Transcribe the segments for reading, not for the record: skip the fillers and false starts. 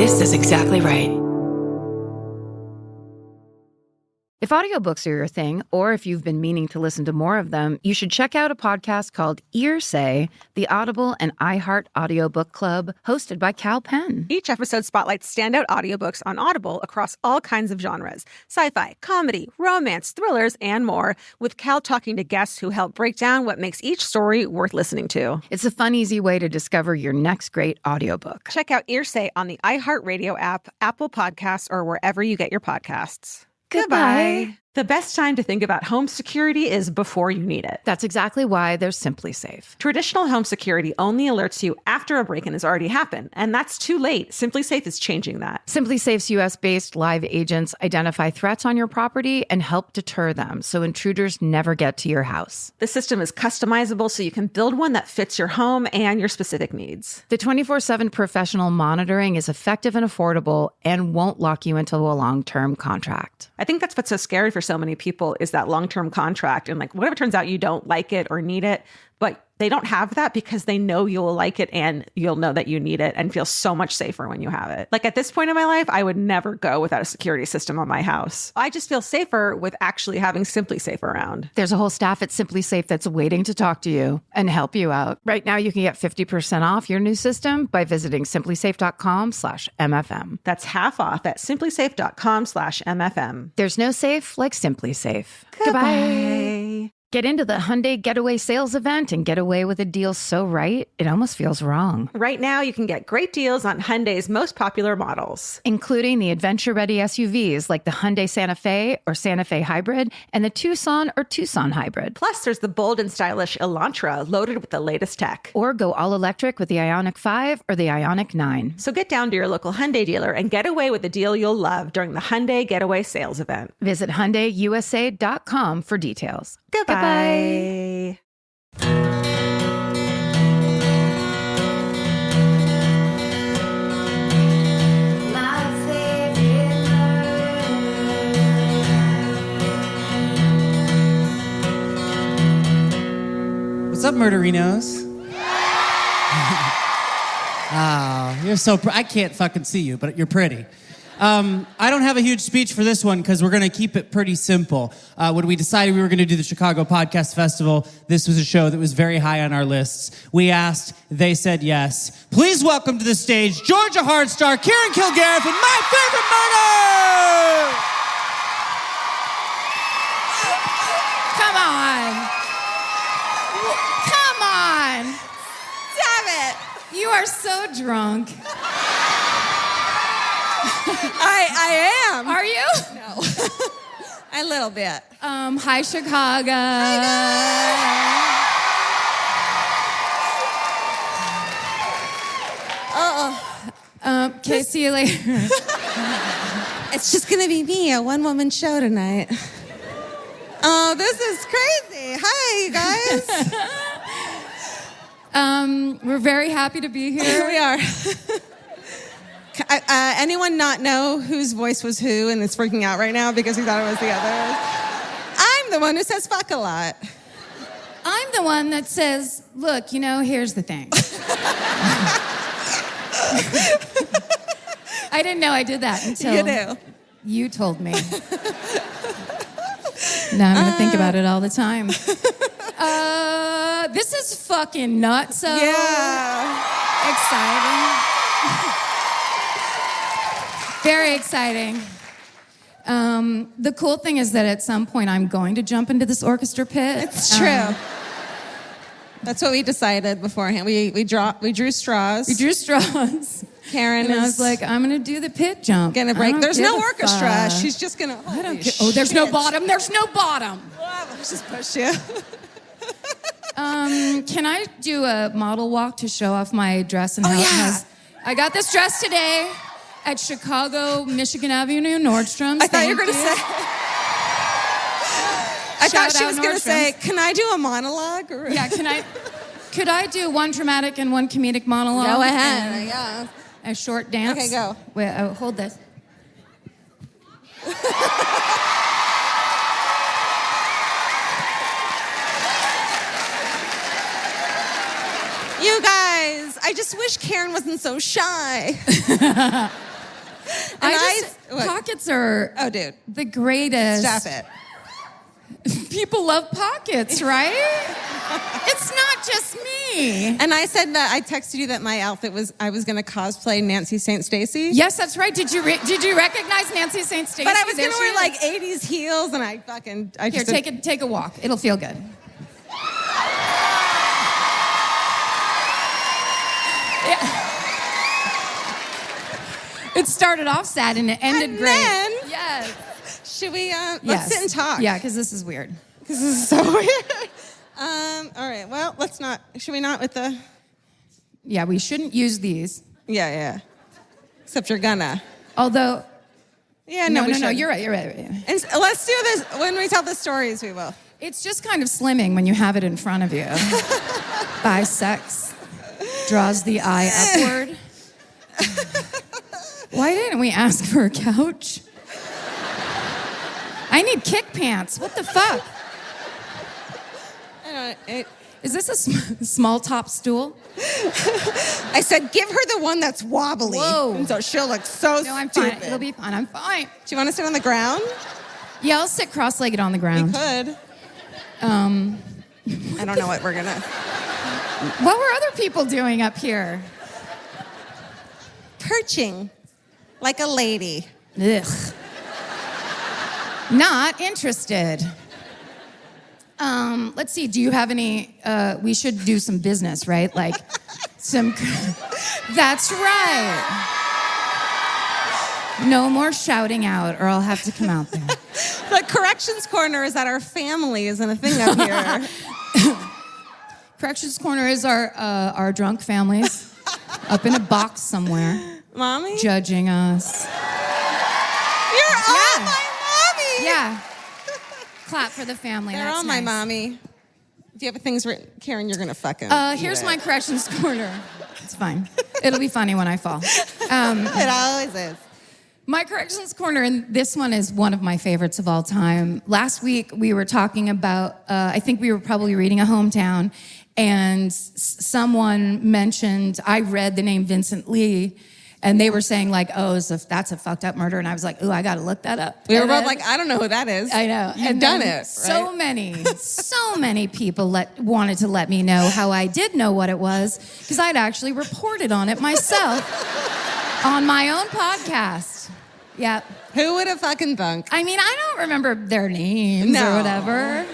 This is exactly right. If audiobooks are your thing, or if you've been meaning to listen to more of them, you should check out a podcast called Ear Say, the Audible and iHeart Audiobook Club, hosted by Cal Penn. Each episode spotlights standout audiobooks on Audible across all kinds of genres: sci-fi, comedy, romance, thrillers, and more, with Cal talking to guests who help break down what makes each story worth listening to. It's a fun, easy way to discover your next great audiobook. Check out Ear Say on the iHeartRadio app, Apple Podcasts, or wherever you get your podcasts. Goodbye. The best time to think about home security is before you need it. That's exactly why there's Simply Safe. Traditional home security only alerts you after a break-in has already happened, and that's too late. Simply Safe is changing that. Simply Safe's U.S.-based live agents identify threats on your property and help deter them so intruders never get to your house. The system is customizable so you can build one that fits your home and your specific needs. The 24/7 professional monitoring is effective and affordable and won't lock you into a long-term contract. I think that's what's so scary for so many people is that long-term contract. And like, what if it turns out you don't like it or need it, but they don't have that because they know you'll like it and you'll know that you need it and feel so much safer when you have it. Like at this point in my life, I would never go without a security system on my house. I just feel safer with actually having Simply Safe around. There's a whole staff at Simply Safe that's waiting to talk to you and help you out. Right now, you can get 50% off your new system by visiting simplysafe.com/MFM. That's half off at simplysafe.com/MFM. There's no safe like Simply Safe. Goodbye. Get into the Hyundai Getaway Sales Event and get away with a deal so right, it almost feels wrong. Right now, you can get great deals on Hyundai's most popular models, including the adventure-ready SUVs like the Hyundai Santa Fe or Santa Fe Hybrid and the Tucson or Tucson Hybrid. Plus, there's the bold and stylish Elantra loaded with the latest tech. Or go all-electric with the Ioniq 5 or the Ioniq 9. So get down to your local Hyundai dealer and get away with a deal you'll love during the Hyundai Getaway Sales Event. Visit HyundaiUSA.com for details. Goodbye. What's up, murderinos? Oh, you're so I can't fucking see you, but you're pretty. I don't have a huge speech for this one because we're going to keep it pretty simple. When we decided we were going to do the Chicago Podcast Festival, this was a show that was very high on our lists. We asked, they said yes. Please welcome to the stage Georgia Hardstar, Karen Kilgariff, and my favorite murder! Come on. Come on. Damn it. You are so drunk. I am. Are you? No. A little bit. Hi, Chicago. Okay, see you later. It's just going to be me, a one-woman show tonight. Oh, this is crazy. Hi, you guys. We're very happy to be here. We are. Anyone not know whose voice was who and is freaking out right now because he thought it was the other? I'm the one who says fuck a lot. I'm the one that says, look, here's the thing. I didn't know I did that until You do. You told me. Now I'm going to think about it all the time. This is fucking nuts. So exciting. Very exciting. The cool thing is that at some point I'm going to jump into this orchestra pit. It's true. That's what we decided beforehand. We drew straws. We drew straws. Karen and I was like, I'm gonna do the pit jump. Gonna break. There's no orchestra. She's just gonna. I don't care. Oh, there's no bottom. There's no bottom. Let's just push you. Can I do a model walk to show off my dress and how it has? I got this dress today at Chicago, Michigan Avenue, Nordstrom's. I thought you were gonna say. I thought she was going to say, can I do a monologue? Or... Yeah, could I do one dramatic and one comedic monologue? Go ahead, yeah. A short dance? Okay, go. Wait, hold this. You guys, I just wish Karen wasn't so shy. Pockets are Oh, dude. the greatest. Stop it. People love pockets, right? It's not just me. And I said that I texted you that my outfit was I was going to cosplay Nancy St. Stacy. Yes, that's right. Did you recognize Nancy St. Stacy? But I was going to wear like 80s heels, and I Here, take a walk. It'll feel good. Yeah. It started off sad and it ended And great. then- Yes. Should we? Let's sit and talk. Yeah, because this is weird. This is so weird. All right. Well, let's not. Should we not with the? Yeah, we shouldn't use these. Yeah. Except you're gonna. Although. Yeah. No, we should. you're right. And let's do this when we tell the stories. We will. It's just kind of slimming when you have it in front of you. Bisex draws the eye upward. Why didn't we ask for a couch? I need kick pants. What the fuck? Is this a small top stool? I said, give her the one that's wobbly. Whoa. And so she'll look so No, I'm stupid. fine. It'll be fine. I'm fine. Do you want to sit on the ground? Yeah, I'll sit cross-legged on the ground. We could. I don't know what we're gonna. What were other people doing up here? Perching, like a lady. Ugh. Not interested. Let's see. Do you have any? We should do some business, right? Like some. That's right. No more shouting out, or I'll have to come out there. The corrections corner is that our family isn't a thing up here. Corrections Corner is our drunk families up in a box somewhere, Mommy? judging us. You're all my mommy! Yeah. Clap for the family. They're That's all my nice. mommy. If you have things written, Karen, you're gonna fucking. Here's my Corrections Corner. It's fine. It'll be funny when I fall. It always is. My Corrections Corner, and this one is one of my favorites of all time. Last week, we were talking about, I think we were probably reading A Hometown, and someone mentioned, I read the name Vincent Lee, and they were saying like, oh, that's a fucked up murder. And I was like, ooh, I gotta look that up. We were And both then- like, I don't know who that is. I know. You've And done then it, So right? so many people wanted to let me know how I did know what it was, because I'd actually reported on it myself on my own podcast. Yeah. Who would have fucking thunk? I mean, I don't remember their names No. or whatever.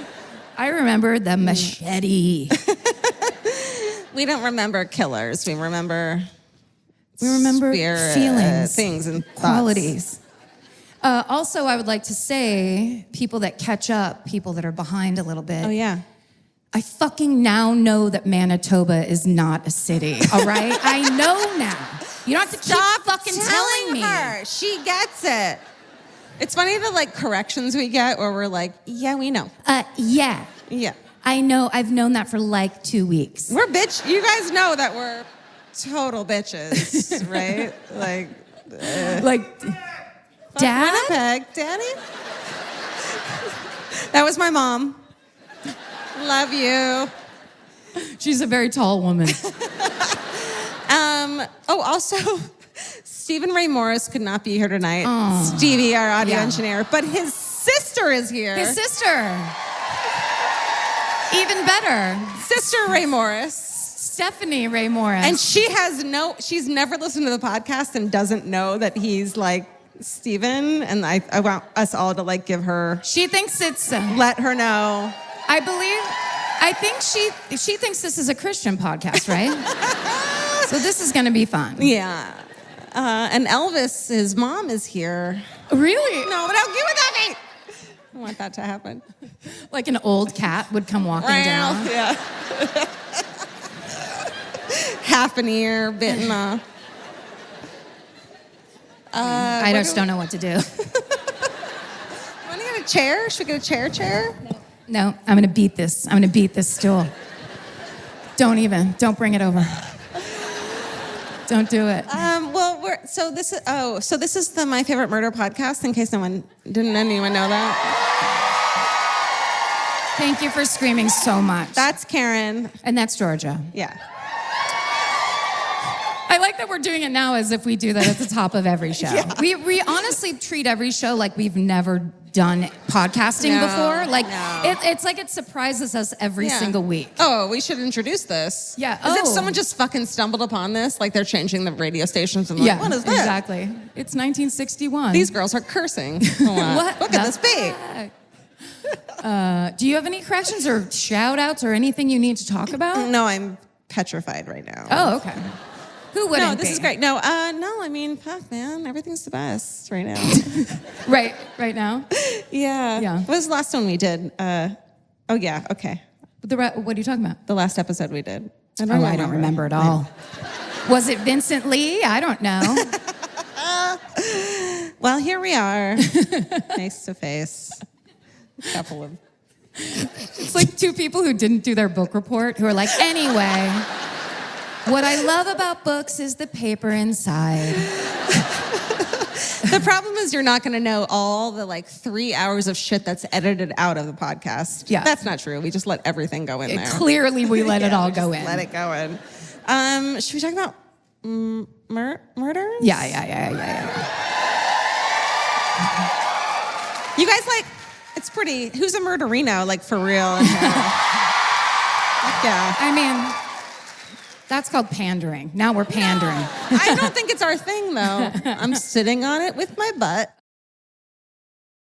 I remember the machete. We don't remember killers. We remember spirit, feelings, things, and thoughts. qualities. Also, I would like to say, people that catch up, people that are behind a little bit. Oh yeah. I fucking now know that Manitoba is not a city, all right? I know now. You don't have to keep fucking telling me. her. She gets it. It's funny the like corrections we get where we're like, yeah, we know. Yeah. Yeah. I know. I've known that for like 2 weeks. We're bitch. You guys know that we're total bitches, right? Like, Like, Dad? Winnipeg, Daddy. That was my mom. Love you. She's a very tall woman. Also, Stephen Ray Morris could not be here tonight. Stevie, our audio engineer, but his sister is here. His sister. Even better. Sister Ray Morris. Stephanie Ray Morris. And she's never listened to the podcast and doesn't know that he's like Stephen. And I want us all to like give her, she thinks it's, let her know. I think she thinks this is a Christian podcast, right? So this is going to be fun. Yeah. And Elvis, his mom is here. Really? No, but don't give it at me. I want that to happen. Like an old cat would come walking down. Yeah. Half an ear bitten off. I just don't know what to do. Want to get a chair? Should we get a chair? No, I'm going to beat this. I'm going to beat this stool. Don't bring it over. Don't do it. This is the My Favorite Murder podcast. In case anyone know that. Thank you for screaming so much. That's Karen. And that's Georgia. Yeah. I like that we're doing it now as if we do that at the top of every show. Yeah. We honestly treat every show like we've never done podcasting before. Like it's like it surprises us every single week. Oh, we should introduce this. Yeah. As if someone just fucking stumbled upon this, like they're changing the radio stations and like, what is this? Exactly. It's 1961. These girls are cursing. What could this be? Do you have any corrections or shout outs or anything you need to talk about? No, I'm petrified right now. Oh, okay. Who wouldn't No, this be? is great. No, I mean, fuck, man. Everything's the best right now. right now? Yeah. What was the last one we did? Oh, yeah, okay. What are you talking about? The last episode we did. I don't remember at all. Was it Vincent Lee? I don't know. Well, here we are, face to face. A couple of... It's like two people who didn't do their book report who are like, anyway, what I love about books is the paper inside. The problem is you're not going to know all the 3 hours of shit that's edited out of the podcast. Yeah. That's not true. We just let everything go in there. Clearly we let it all go in. Let it go in. Should we talk about murders? Yeah. You guys it's pretty, who's a murderino, for real? Yeah. I mean, that's called pandering. Now we're pandering. I don't think it's our thing, though. I'm sitting on it with my butt.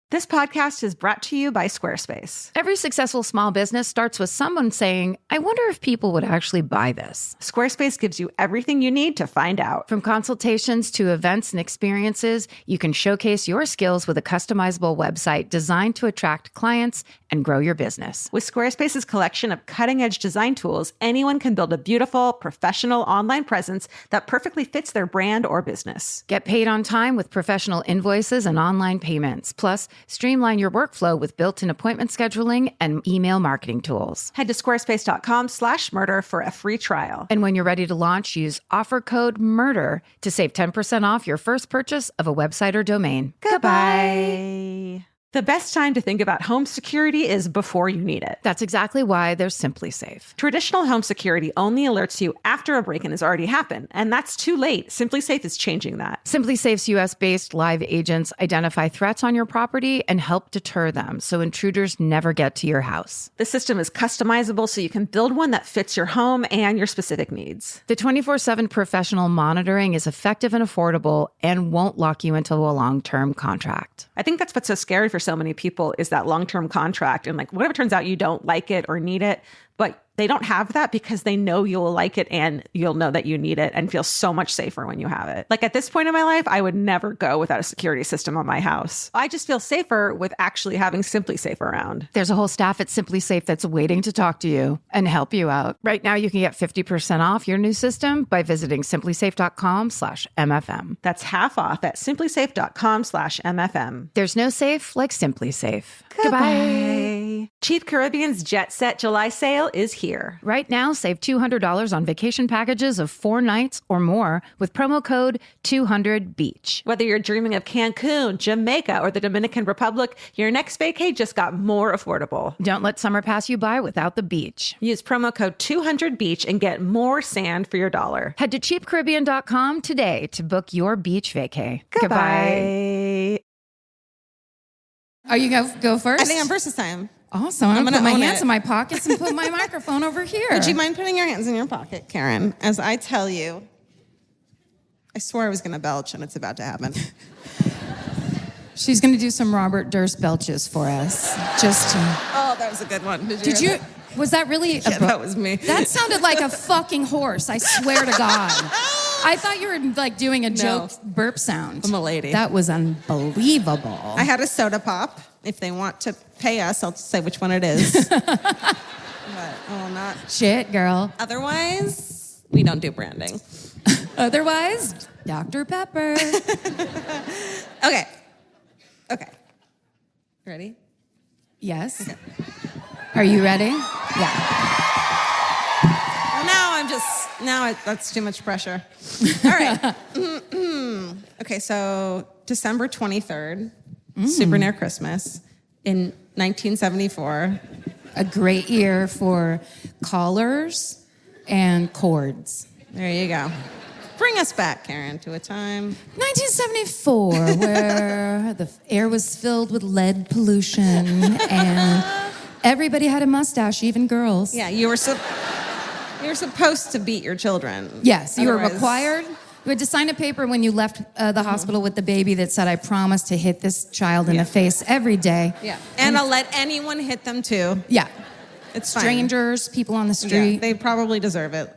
This podcast is brought to you by Squarespace. Every successful small business starts with someone saying, I wonder if people would actually buy this. Squarespace gives you everything you need to find out. From consultations to events and experiences, you can showcase your skills with a customizable website designed to attract clients and grow your business. With Squarespace's collection of cutting-edge design tools, anyone can build a beautiful, professional online presence that perfectly fits their brand or business. Get paid on time with professional invoices and online payments. Plus, streamline your workflow with built-in appointment scheduling and email marketing tools. Head to squarespace.com/murder for a free trial. And when you're ready to launch, use offer code MURDER to save 10% off your first purchase of a website or domain. Goodbye. The best time to think about home security is before you need it. That's exactly why there's Simply Safe. Traditional home security only alerts you after a break-in has already happened, and that's too late. Simply Safe is changing that. Simply Safe's US-based live agents identify threats on your property and help deter them so intruders never get to your house. The system is customizable so you can build one that fits your home and your specific needs. The 24/7 professional monitoring is effective and affordable and won't lock you into a long-term contract. I think that's what's so scary for so many people is that long-term contract. And whatever turns out you don't like it or need it, but they don't have that because they know you'll like it and you'll know that you need it and feel so much safer when you have it. At this point in my life, I would never go without a security system on my house. I just feel safer with actually having Simply Safe around. There's a whole staff at Simply Safe that's waiting to talk to you and help you out. Right now, you can get 50% off your new system by visiting simplysafe.com/MFM. That's half off at simplysafe.com/MFM. There's no safe like Simply Safe. Goodbye. Chief Caribbean's Jet Set July sale is here. Right now, save $200 on vacation packages of 4 nights or more with promo code 200BEACH. Whether you're dreaming of Cancun, Jamaica, or the Dominican Republic, your next vacay just got more affordable. Don't let summer pass you by without the beach. Use promo code 200BEACH and get more sand for your dollar. Head to cheapcaribbean.com today to book your beach vacay. Goodbye. Are you go first? I think I'm first this time. Awesome. I'm going to put my own hands it. in my pockets and put my microphone over here. Would you mind putting your hands in your pocket, Karen, as I tell you? I swore I was going to belch, and it's about to happen. She's going to do some Robert Durst belches for us. Just to... Oh, that was a good one. Did you? Was that really? Yeah, that was me. That sounded like a fucking horse. I swear to God. I thought you were doing a joke burp sound. I'm a lady. That was unbelievable. I had a soda pop. If they want to pay us, I'll say which one it is. But I will not. Shit, girl. Otherwise, we don't do branding. Otherwise, Dr. Pepper. Okay. Ready? Yes. Okay. Are you ready? Yeah. Well, that's too much pressure. All right. Okay, so December 23rd, super near Christmas, in 1974. A great year for collars and cords. There you go. Bring us back, Karen, to a time. 1974, where the air was filled with lead pollution and everybody had a mustache, even girls. Yeah, you were supposed to beat your children. Yes, you were Otherwise- required. You had to sign a paper when you left the hospital with the baby that said, I promise to hit this child in the face every day. Yeah, and I'll let anyone hit them too. Yeah. It's fine. Strangers, people on the Yeah, street. they probably deserve it.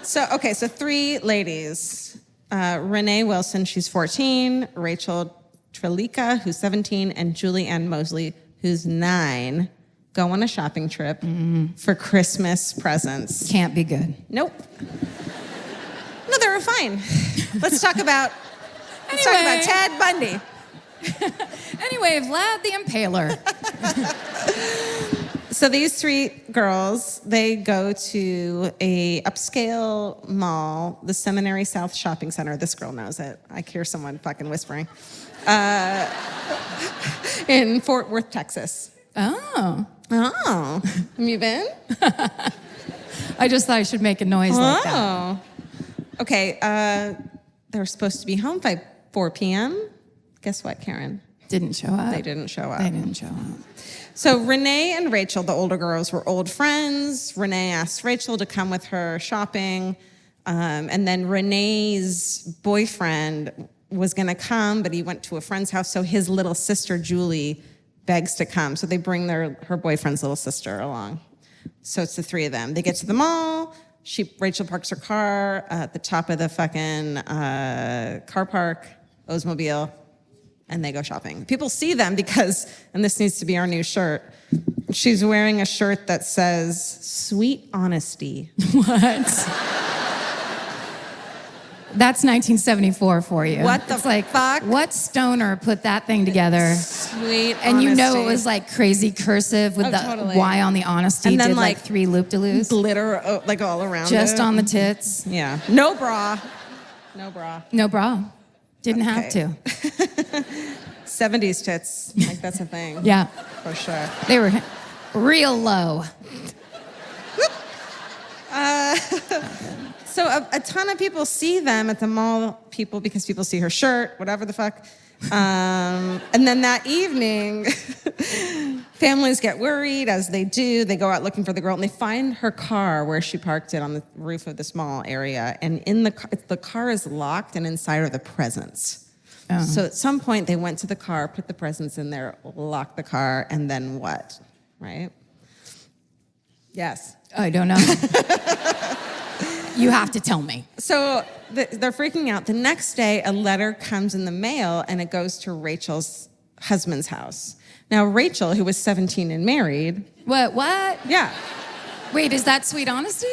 So 3 ladies. Renee Wilson, she's 14. Rachel Trelica, who's 17. And Julie Ann Mosley, who's 9, go on a shopping trip for Christmas presents. Can't be good. Nope. No, they were fine. Let's talk about Anyway. Ted Bundy. Anyway, Vlad the Impaler. So these 3 girls, they go to a upscale mall, the Seminary South Shopping Center. This girl knows it. I hear someone fucking whispering. In Fort Worth, Texas. Oh. Oh, have you been? I just thought I should make a noise like that. Oh. Okay, they were supposed to be home by 4 p.m. Guess what, Karen? Didn't show up. They didn't show up. They didn't show up. So Renee and Rachel, the older girls, were old friends. Renee asked Rachel to come with her shopping. And then Renee's boyfriend was going to come, but he went to a friend's house. So his little sister, Julie, begs to come. So they bring her boyfriend's little sister along. So it's the 3 of them. They get to the mall. Rachel parks her car at the top of the fucking car park, Oldsmobile, and they go shopping. People see them because, and this needs to be our new shirt, she's wearing a shirt that says, "Sweet Honesty." What? That's 1974 for you. What the it's like, fuck? What stoner put that thing together? Sweet And you know Honesty. it was like crazy cursive with Oh, the totally. Y on the honesty. And then, did like, 3 loop-de-loos. Glitter like all around Just it. on the tits. Yeah. No bra. No bra. No bra. Didn't have Okay. to. 70s tits. Like, that's a thing. Yeah. For sure. They were real low. So a ton of people see them at the mall, because people see her shirt, whatever the fuck. And then that evening, families get worried, as they do. They go out looking for the girl, and they find her car where she parked it on the roof of this mall area. And in the car is locked, and inside are the presents. Oh. So at some point, they went to the car, put the presents in there, locked the car, and then what? Right? Yes. I don't know. You have to tell me. So they're freaking out. The next day, a letter comes in the mail, and it goes to Rachel's husband's house. Now, Rachel, who was 17 and married. What? Yeah. Wait, is that Sweet Honesty?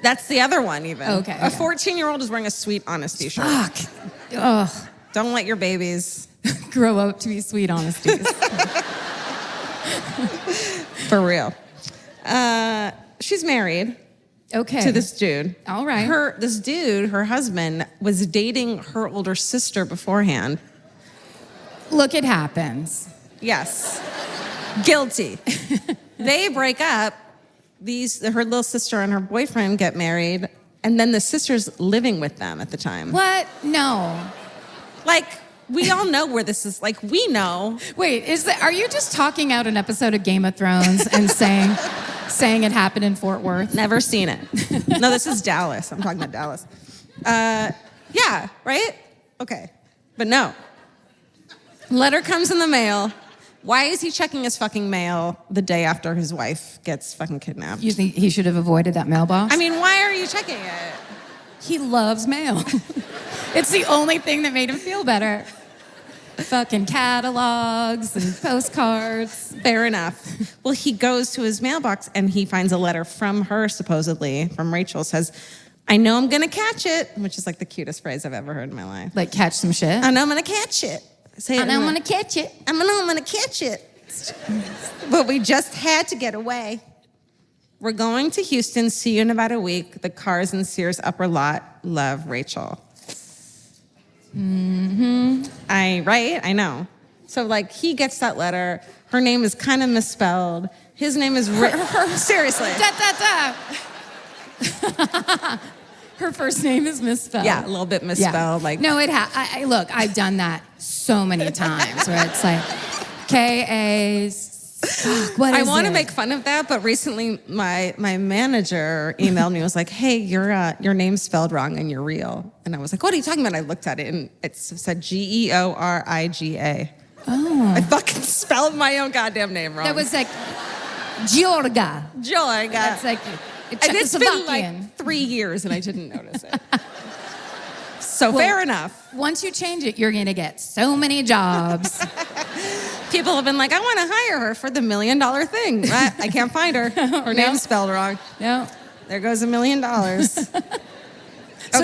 That's the other one, even. Okay, A okay. 14-year-old is wearing a Sweet Honesty shirt. Fuck. Ugh. Don't let your babies. Grow up to be Sweet Honesties. For real. She's married. Okay. To this dude. All right. This dude, her husband, was dating her older sister beforehand. Look, it happens. Yes. Guilty. They break up. Her little sister and her boyfriend get married, and then the sister's living with them at the time. What? No. Like, we all know where this is. Like, we know. Wait, are you just talking out an episode of Game of Thrones and saying it happened in Fort Worth? Never seen it. No, this is Dallas. I'm talking about Dallas. Yeah, right? Okay. But no. Letter comes in the mail. Why is he checking his fucking mail the day after his wife gets fucking kidnapped? You think he should have avoided that mailbox? I mean, why are you checking it? He loves mail. It's the only thing that made him feel better. Fucking catalogs and postcards. Fair enough. Well, he goes to his mailbox and he finds a letter from her, supposedly, from Rachel, says, "I know I'm gonna catch it," which is like the cutest phrase I've ever heard in my life. Like catch some shit. I know I'm gonna catch it. Say it. I know I'm gonna catch it. I know I'm gonna catch it. But we just had to get away. We're going to Houston. See you in about a week. The car's in Sears upper lot. Love, Rachel. Mm-hmm. I know. So like he gets that letter. Her name is kind of misspelled. His name is seriously. Da, da, da. Her first name is misspelled. Yeah, a little bit misspelled. Like no, look, I've done that so many times where it's like K-A. What is I want to it? make fun of that, but recently my manager emailed me and was like, "Hey, your name's spelled wrong and you're real." And I was like, "What are you talking about?" And I looked at it and it said Georiga. Oh. I fucking spelled my own goddamn name wrong. That was like Georga. Georgia. That's like And it's been Czechoslovakian. like 3 years and I didn't notice it. So fair enough. Once you change it, you're going to get so many jobs. People have been like, I want to hire her for the $1 million thing. I can't find her. Her name's spelled wrong. No. There goes $1 million. So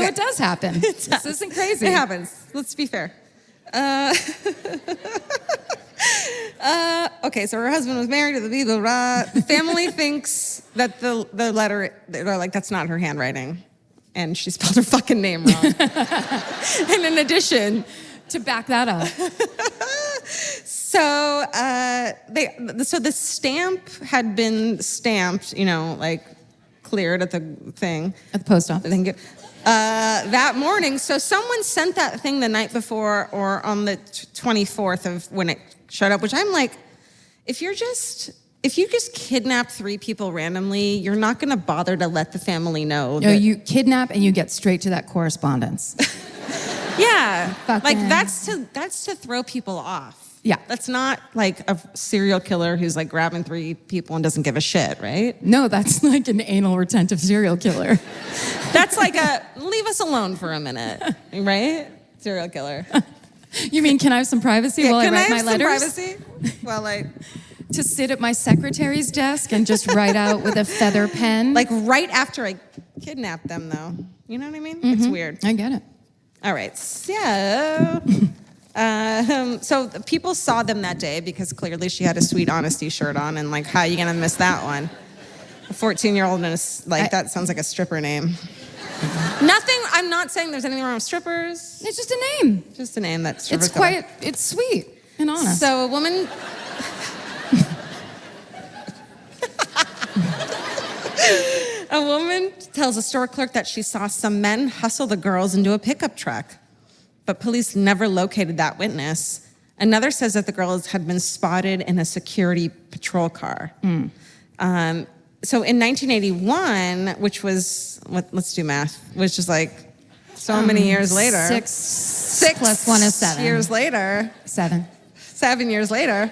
it does happen. This isn't crazy. It happens. Let's be fair. Okay, so her husband was married to the blah, blah, blah. The family thinks that the letter, they're like, that's not her handwriting. And she spelled her fucking name wrong. And in addition, To back that up. so the stamp had been stamped, like cleared at the thing. At the post office. Thank you. That morning, so someone sent that thing the night before or on the 24th of when it showed up, which I'm like, if you just kidnap 3 people randomly, you're not going to bother to let the family know. No, you kidnap and you get straight to that correspondence. Yeah, Fucking- like that's to throw people off. Yeah. That's not like a serial killer who's like grabbing 3 people and doesn't give a shit, right? No, that's like an anal retentive serial killer. That's like a leave us alone for a minute, right? Serial killer. You mean, can I have some privacy while I can write I my have letters? some privacy? Well, To sit at my secretary's desk and just write out with a feather pen? like right after I kidnapped them, though. You know what I mean? It's weird. I get it. All right, so so the people saw them that day because clearly she had a Sweet Honesty shirt on, and like, how are you gonna miss that one? A 14-year-old and that sounds like a stripper name. Nothing. I'm not saying there's anything wrong with strippers. It's just a name. Just a name that strippers It's sweet and honest. So a woman. A woman tells a store clerk that she saw some men hustle the girls into a pickup truck, but police never located that witness. Another says that the girls had been spotted in a security patrol car. So in 1981, which was, let's do math, which is like so many years later. 6 plus 1 is 7. Years later. 7. 7 years later,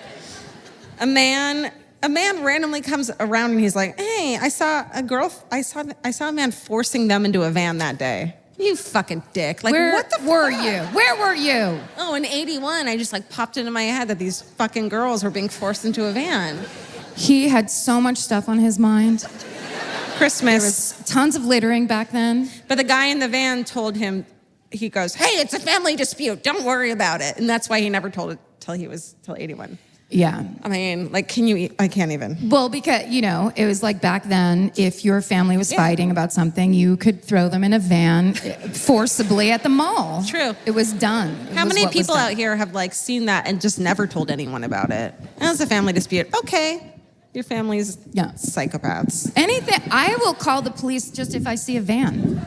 a man randomly comes around and he's like, "Hey, I saw a man forcing them into a van that day." You fucking dick. Like, Where what the were fuck? you? Where were you? Oh, in 81, I just like popped into my head that these fucking girls were being forced into a van. He had so much stuff on his mind. Christmas. Tons of littering back then. But the guy in the van told him, he goes, "Hey, it's a family dispute. Don't worry about it." And that's why he never told it till 81. Yeah. I mean, like, I can't even. Well, because, it was like back then, if your family was fighting about something, you could throw them in a van forcibly at the mall. True. It was done. How many people out here have like seen that and just never told anyone about it? And it's a family dispute. Okay. Your family's psychopaths. Anything. I will call the police just if I see a van.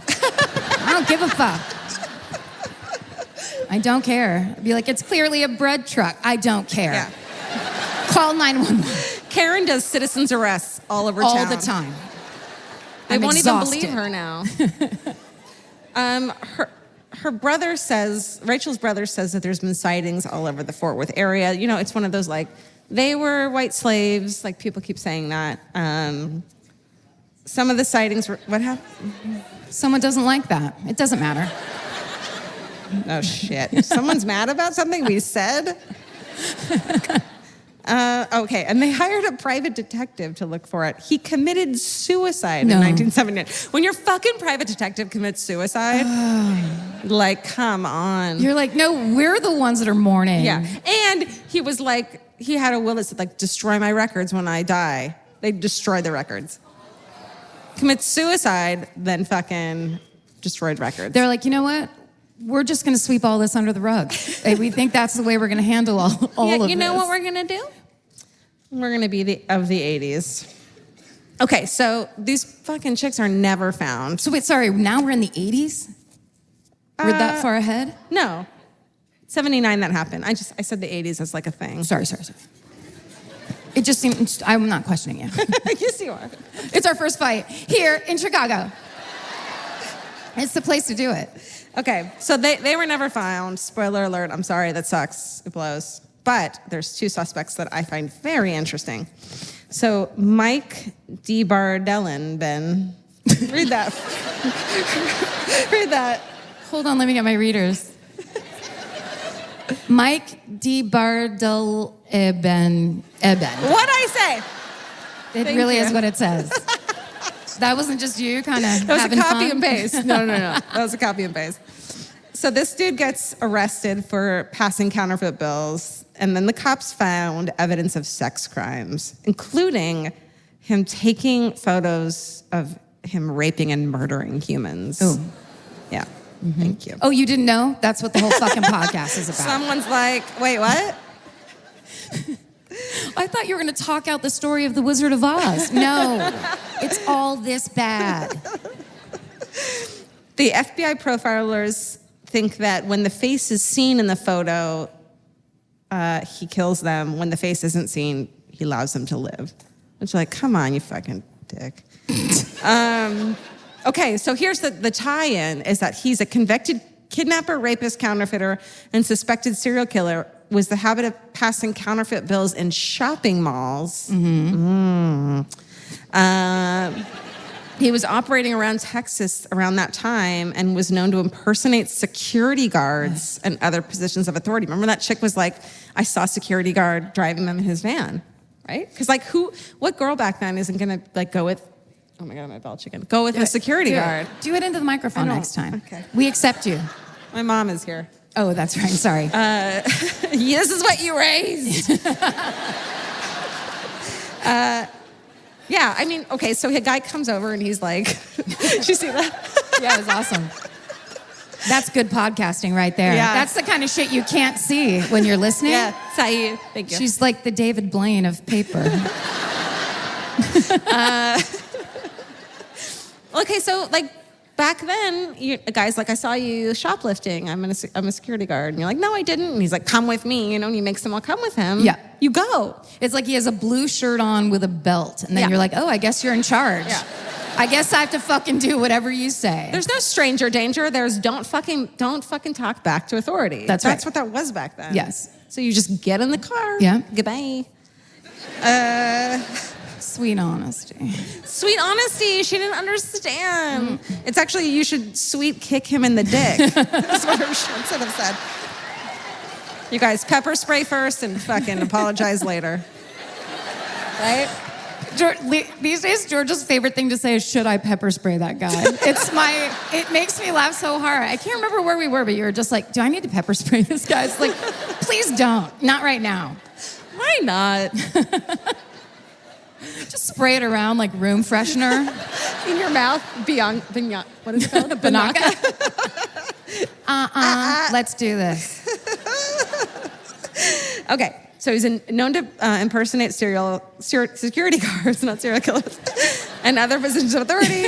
I don't give a fuck. I don't care. I'd be like, it's clearly a bread truck. I don't care. Yeah. Call 911. Karen does citizens arrests all over town. All the time. They I'm won't exhausted. even believe her now. Her brother says, Rachel's brother says that there's been sightings all over the Fort Worth area. It's one of those like, they were white slaves. Like people keep saying that. Some of the sightings were, what happened? Someone doesn't like that. It doesn't matter. Oh shit. Someone's mad about something we said? Okay, and they hired a private detective to look for it. He committed suicide in 1979. When your fucking private detective commits suicide, like, come on. You're like, no, we're the ones that are mourning. Yeah, and he was like, he had a will that said, like, destroy my records when I die. They destroyed the records. Commits suicide, then fucking destroyed records. They're like, you know what? We're just going to sweep all this under the rug. We think that's the way we're going to handle all of this. You know what we're going to do? We're going to be of the 80s. Okay, so these fucking chicks are never found. So wait, sorry, now we're in the 80s? We're that far ahead? No. 79 that happened. I said the 80s as like a thing. Sorry. It just seemed, I'm not questioning you. Yes, you are. It's our first fight here in Chicago. It's the place to do it. Okay, so they were never found. Spoiler alert, I'm sorry, that sucks. It blows. But there's two suspects that I find very interesting. So Mike DeBardellin, Ben, read that. Read that. Hold on, let me get my readers. Mike DeBardellin. What'd I say? It Thank really you. is what it says. That wasn't just you kind of That was having a copy fun? and paste. No. That was a copy and paste. So this dude gets arrested for passing counterfeit bills, and then the cops found evidence of sex crimes, including him taking photos of him raping and murdering humans. Oh. Yeah. Thank you. Oh, you didn't know? That's what the whole fucking podcast is about. Someone's like, wait, what? I thought you were going to talk out the story of the Wizard of Oz. No, it's all this bad. The FBI profilers think that when the face is seen in the photo, he kills them. When the face isn't seen, he allows them to live. It's like, come on, you fucking dick. Okay, so here's the tie-in, is that he's a convicted kidnapper, rapist, counterfeiter, and suspected serial killer, was the habit of passing counterfeit bills in shopping malls. He was operating around Texas around that time and was known to impersonate security guards and other positions of authority. Remember that chick was like, I saw a security guard driving them in his van, right? Because like what girl back then isn't gonna like go with, oh my God, my bell chicken, go with a security guard? Do it into the microphone next time. Okay. We accept you. My mom is here. Oh, that's right. Sorry. This is what you raised. Yeah, I mean, okay, so a guy comes over and he's like, did you see that? Yeah, it was awesome. That's good podcasting right there. Yeah. That's the kind of shit you can't see when you're listening. Yeah, Saeed, thank you. She's like the David Blaine of paper. Okay, so like back then, a guy's like, I saw you shoplifting. I'm a security guard. And you're like, no, I didn't. And he's like, come with me. And he makes them all come with him. Yeah. You go. It's like he has a blue shirt on with a belt. And then you're like, oh, I guess you're in charge. Yeah. I guess I have to fucking do whatever you say. There's no stranger danger. There's don't fucking talk back to authority. That's That's right. what that was back then. Yes. So you just get in the car. Yeah. Goodbye. Sweet honesty. Sweet honesty. She didn't understand. It's actually, you should sweet kick him in the dick. That's what her shirt should have said. You guys pepper spray first and fucking apologize later. Right? These days, Georgia's favorite thing to say is, should I pepper spray that guy? It makes me laugh so hard. I can't remember where we were, but you were just like, do I need to pepper spray this guy? It's like, please don't. Not right now. Why not? Just spray it around like room freshener. In your mouth, beyond, what is it called? Banaka. Let's do this. Okay, so he's known to impersonate security guards, not serial killers, and other positions of authority.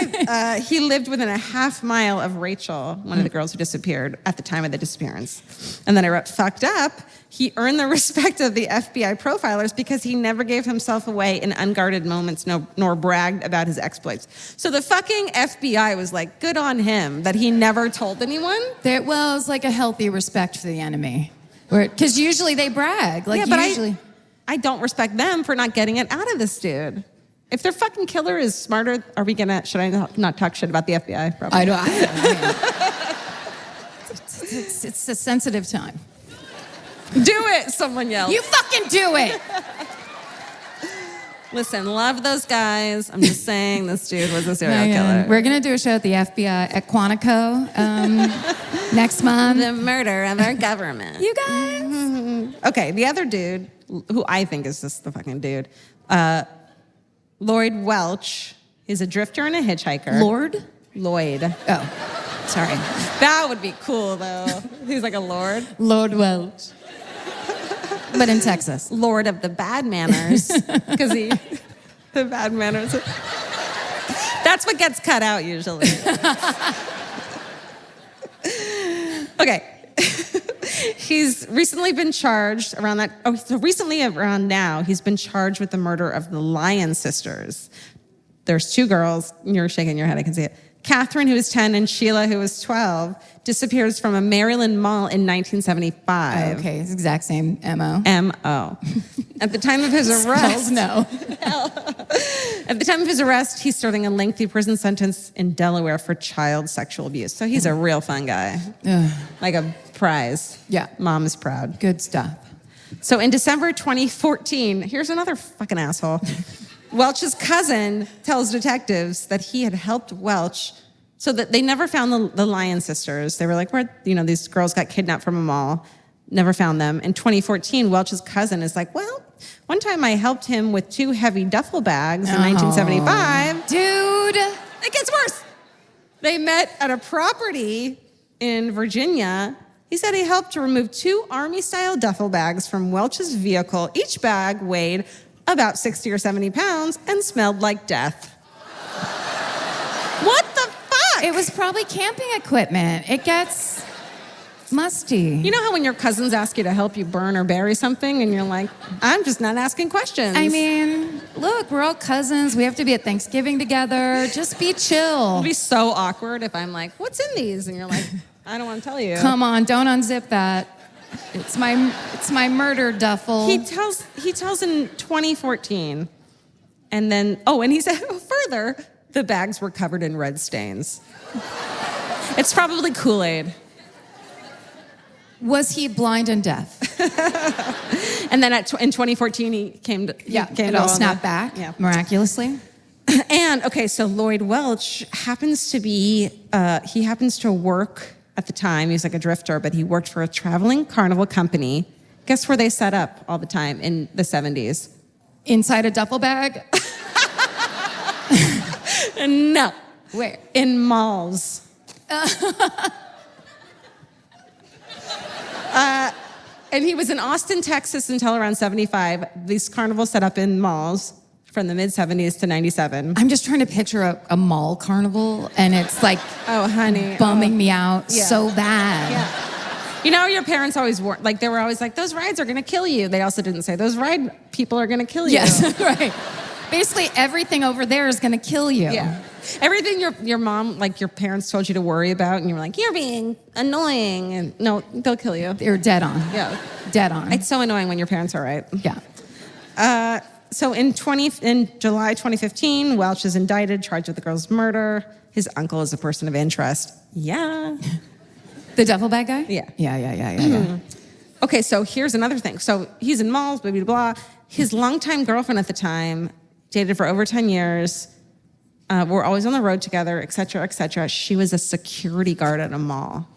He lived within a half mile of Rachel, one of the girls who disappeared at the time of the disappearance. And then I wrote, fucked up. He earned the respect of the FBI profilers because he never gave himself away in unguarded moments, nor bragged about his exploits. So the fucking FBI was like, good on him that he never told anyone. Well, it's like a healthy respect for the enemy. Because usually they brag. Like, Yeah, but usually. I don't respect them for not getting it out of this dude. If their fucking killer is smarter, should I not talk shit about the FBI? Probably. I don't. It's a sensitive time. Do it, someone yelled. You fucking do it. Listen, love those guys. I'm just saying this dude was a serial killer. We're going to do a show at the FBI at Quantico next month. The murder of our government. You guys. Okay, the other dude, who I think is just the fucking dude, Lloyd Welch. He's a drifter and a hitchhiker. Lloyd. Oh, sorry. That would be cool, though. He's like a lord. Lord Welch. But in Texas. Lord of the bad manners. Because the bad manners. That's what gets cut out usually. Okay. He's recently been charged around now, he's been charged with the murder of the Lyon sisters. There's 2 girls. You're shaking your head, I can see it. Catherine, who was 10, and Sheila, who was 12, disappears from a Maryland mall in 1975. Okay, it's the exact same MO. M.O. At the time of his arrest, No. At the time of his arrest, he's serving a lengthy prison sentence in Delaware for child sexual abuse. So he's a real fun guy. Like a prize. Yeah. Mom's proud. Good stuff. So in December 2014, here's another fucking asshole. Welch's cousin tells detectives that he had helped Welch so that they never found the Lyon sisters. They were like, these girls got kidnapped from a mall, never found them. In 2014, Welch's cousin is like, well, one time I helped him with 2 heavy duffel bags in 1975. Dude. It gets worse. They met at a property in Virginia. He said he helped to remove 2 Army-style duffel bags from Welch's vehicle. Each bag weighed about 60 or 70 pounds and smelled like death. What the fuck? It was probably camping equipment. It gets musty. You know how when your cousins ask you to help you burn or bury something and you're like, I'm just not asking questions. I mean, look, we're all cousins. We have to be at Thanksgiving together. Just be chill. It'll be so awkward if I'm like, what's in these? And you're like, I don't want to tell you. Come on, don't unzip that. It's my murder duffel. He tells in 2014. And then, and he said further, the bags were covered in red stains. It's probably Kool-Aid. Was he blind and deaf? And then in 2014, he came to... It all snapped back, miraculously. And, okay, so Lloyd Welch happens to work at the time. He was like a drifter, but he worked for a traveling carnival company. Guess where they set up all the time in the 70s? Inside a duffel bag? No. Where? In malls. And he was in Austin, Texas until around 75. These carnivals set up in malls from the mid-70s to 97. I'm just trying to picture a mall carnival, and it's like, oh, honey, bumming me out so bad. Yeah. You know, your parents always warned, like, they were always like, those rides are going to kill you. They also didn't say, those ride people are going to kill you. Yes, right. Basically, everything over there is going to kill you. Yeah. Everything your mom, like your parents told you to worry about, and you were like, you're being annoying. And no, they'll kill you. They're dead on. Yeah. Dead on. It's so annoying when your parents are right. Yeah. So in July 2015, Welch is indicted, charged with the girl's murder. His uncle is a person of interest. Yeah. The duffel bag guy? Yeah. Yeah. Okay, so here's another thing. So he's in malls, blah, blah, blah. His longtime girlfriend at the time, dated for over 10 years, were always on the road together, et cetera, et cetera. She was a security guard at a mall.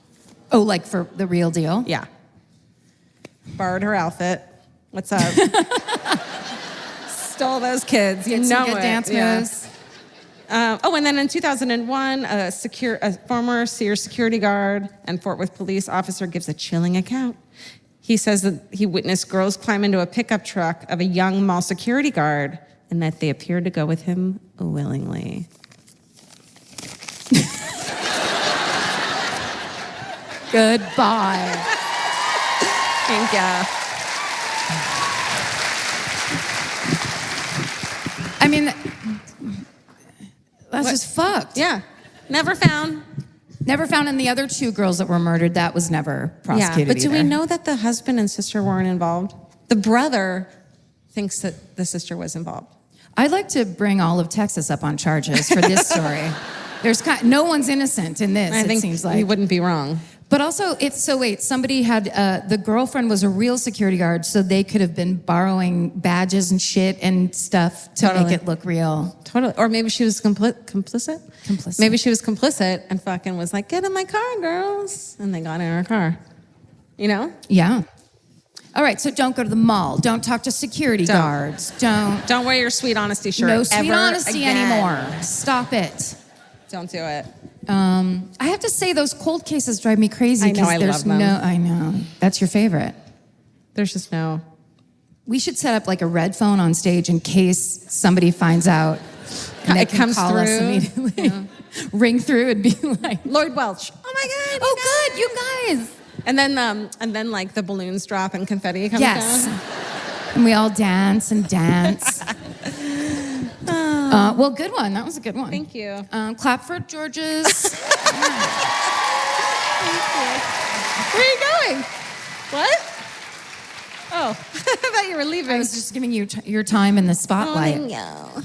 Oh, like for the real deal? Yeah. Borrowed her outfit. What's up? Stole those kids. You Did know some good it. dance moves. And then in 2001, a former Sears security guard and Fort Worth police officer gives a chilling account. He says that he witnessed girls climb into a pickup truck of a young mall security guard and that they appeared to go with him willingly. Goodbye. Thank you. I mean, that's just fucked. Yeah. Never found. Never found in the other 2 girls that were murdered. That was never prosecuted. But do we either. know that the husband and sister weren't involved? The brother thinks that the sister was involved. I'd like to bring all of Texas up on charges for this story. No one's innocent in this, I think it seems like. you wouldn't be wrong. But also, somebody had, the girlfriend was a real security guard, so they could have been borrowing badges and shit and stuff to make it look real. Totally. Or maybe she was complicit? Complicit. Maybe she was complicit and fucking was like, get in my car, girls. And they got in her car. You know? Yeah. All right, so don't go to the mall. Don't talk to security guards. Don't wear your sweet honesty shirt. No sweet ever honesty again. anymore. Stop it. Don't do it. I have to say, those cold cases drive me crazy. I know, I there's love them. I know. That's your favorite. There's just no. We should set up like a red phone on stage in case somebody finds out And they It can comes call us through. immediately. Ring through and be like, Lloyd Welch. Oh my God. oh, good, you guys. And then like the balloons drop and confetti comes Yes. down. And we all dance and dance. Well, good one. That was a good one. Thank you. Clap for George's. Where are you going? What? Oh, I thought you were leaving. I was just giving you your time in the spotlight. no.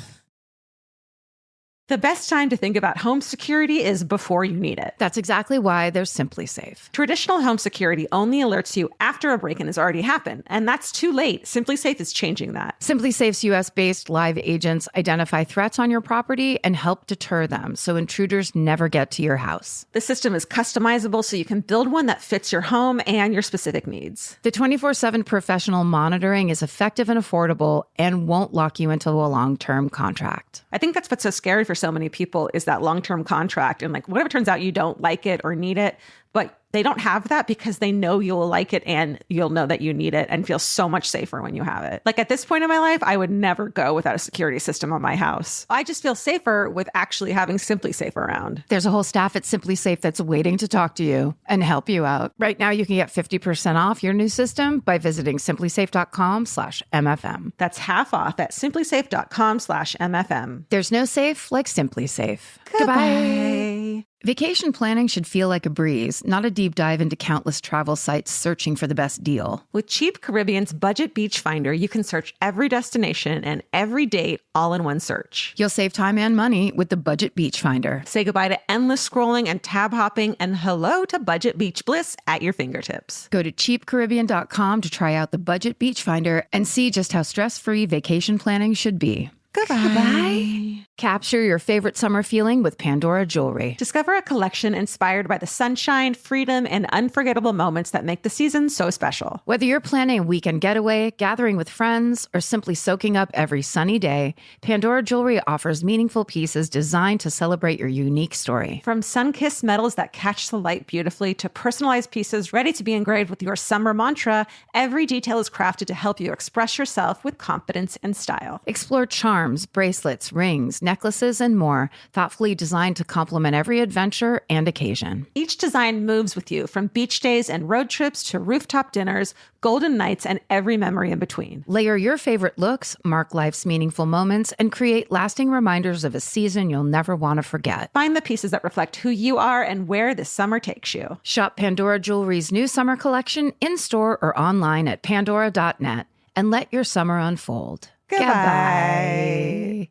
The best time to think about home security is before you need it. That's exactly why they're Simply Safe. Traditional home security only alerts you after a break-in has already happened, and that's too late. Simply Safe is changing that. Simply Safe's US-based live agents identify threats on your property and help deter them so intruders never get to your house. The system is customizable so you can build one that fits your home and your specific needs. The 24/7 professional monitoring is effective and affordable and won't lock you into a long-term contract. I think that's what's so scary for so many people is that long-term contract. And like, what if it turns out you don't like it or need it, but they don't have that because they know you'll like it and you'll know that you need it and feel so much safer when you have it. Like at this point in my life, I would never go without a security system on my house. I just feel safer with actually having Simply Safe around. There's a whole staff at Simply Safe that's waiting to talk to you and help you out. Right now, you can get 50% off your new system by visiting simplysafe.com/MFM. That's half off at simplysafe.com/MFM. There's no safe like Simply Safe. Goodbye. Vacation planning should feel like a breeze, not a deep dive into countless travel sites searching for the best deal. With Cheap Caribbean's Budget Beach Finder, you can search every destination and every date all in one search. You'll save time and money with the Budget Beach Finder. Say goodbye to endless scrolling and tab hopping and hello to Budget Beach Bliss at your fingertips. Go to cheapcaribbean.com to try out the Budget Beach Finder and see just how stress-free vacation planning should be. Goodbye. Capture your favorite summer feeling with Pandora Jewelry. Discover a collection inspired by the sunshine, freedom, and unforgettable moments that make the season so special. Whether you're planning a weekend getaway, gathering with friends, or simply soaking up every sunny day, Pandora Jewelry offers meaningful pieces designed to celebrate your unique story. From sun-kissed metals that catch the light beautifully to personalized pieces ready to be engraved with your summer mantra, every detail is crafted to help you express yourself with confidence and style. Explore charms, bracelets, rings, necklaces, and more, thoughtfully designed to complement every adventure and occasion. Each design moves with you from beach days and road trips to rooftop dinners, golden nights, and every memory in between. Layer your favorite looks, mark life's meaningful moments, and create lasting reminders of a season you'll never want to forget. Find the pieces that reflect who you are and where this summer takes you. Shop Pandora Jewelry's new summer collection in-store or online at pandora.net and let your summer unfold. Goodbye.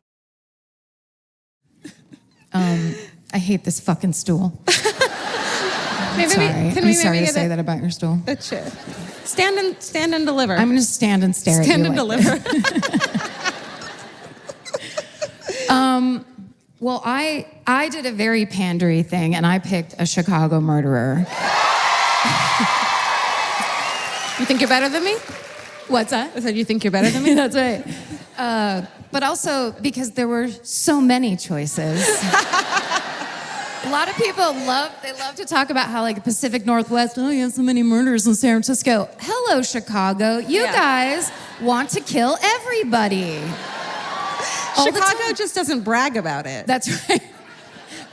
I hate this fucking stool. Maybe Sorry. I'm sorry to get say that about your stool. a chair? Stand and deliver. I'm going to stand and stare Stand at and you. deliver. Well, I did a very pandery thing, and I picked a Chicago murderer. You think you're better than me? What's that? I said, you think you're better than me? That's right. But also because there were so many choices. A lot of people love to talk about how like the Pacific Northwest, oh, you have so many murders in San Francisco. Hello, Chicago. You guys want to kill everybody. All the Chicago time. just doesn't brag about it. That's right.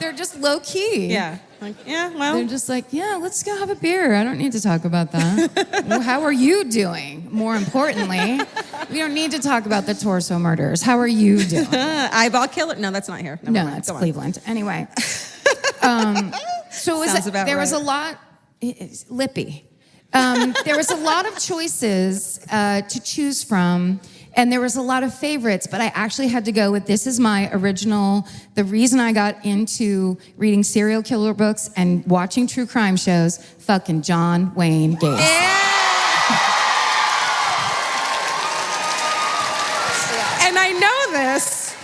They're just low key. Yeah. Like, yeah, well. They're just like, yeah, let's go have a beer. I don't need to talk about that. Well, how are you doing? More importantly, we don't need to talk about the torso murders. How are you doing? Eyeball killer? No, that's not here. Never No, mind. that's Go on. Cleveland. Anyway. So it was, Sounds about there was a right. lot, it's lippy. There was a lot of choices to choose from, and there was a lot of favorites, but I actually had to go with this is my original, the reason I got into reading serial killer books and watching true crime shows, fucking John Wayne Gacy. And I know this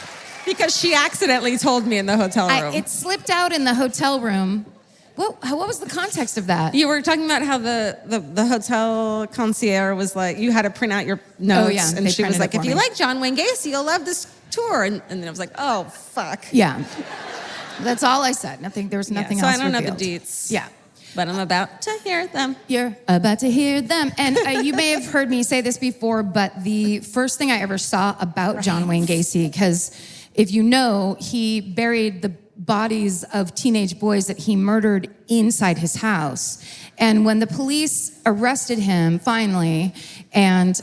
because she accidentally told me in the hotel room. It slipped out in the hotel room. What was the context of that? You were talking about how the hotel concierge was like, you had to print out your notes. Oh, yeah, And they she was printed like, it if for you me. like John Wayne Gacy, you'll love this tour. And then I was like, oh, fuck. Yeah. That's all I said. There was nothing so else I don't know revealed. the deets. Yeah. But I'm about to hear them. You're about to hear them. And you may have heard me say this before, but the first thing I ever saw about John Wayne Gacy, because if you know, he buried the bodies of teenage boys that he murdered inside his house. And when the police arrested him finally, and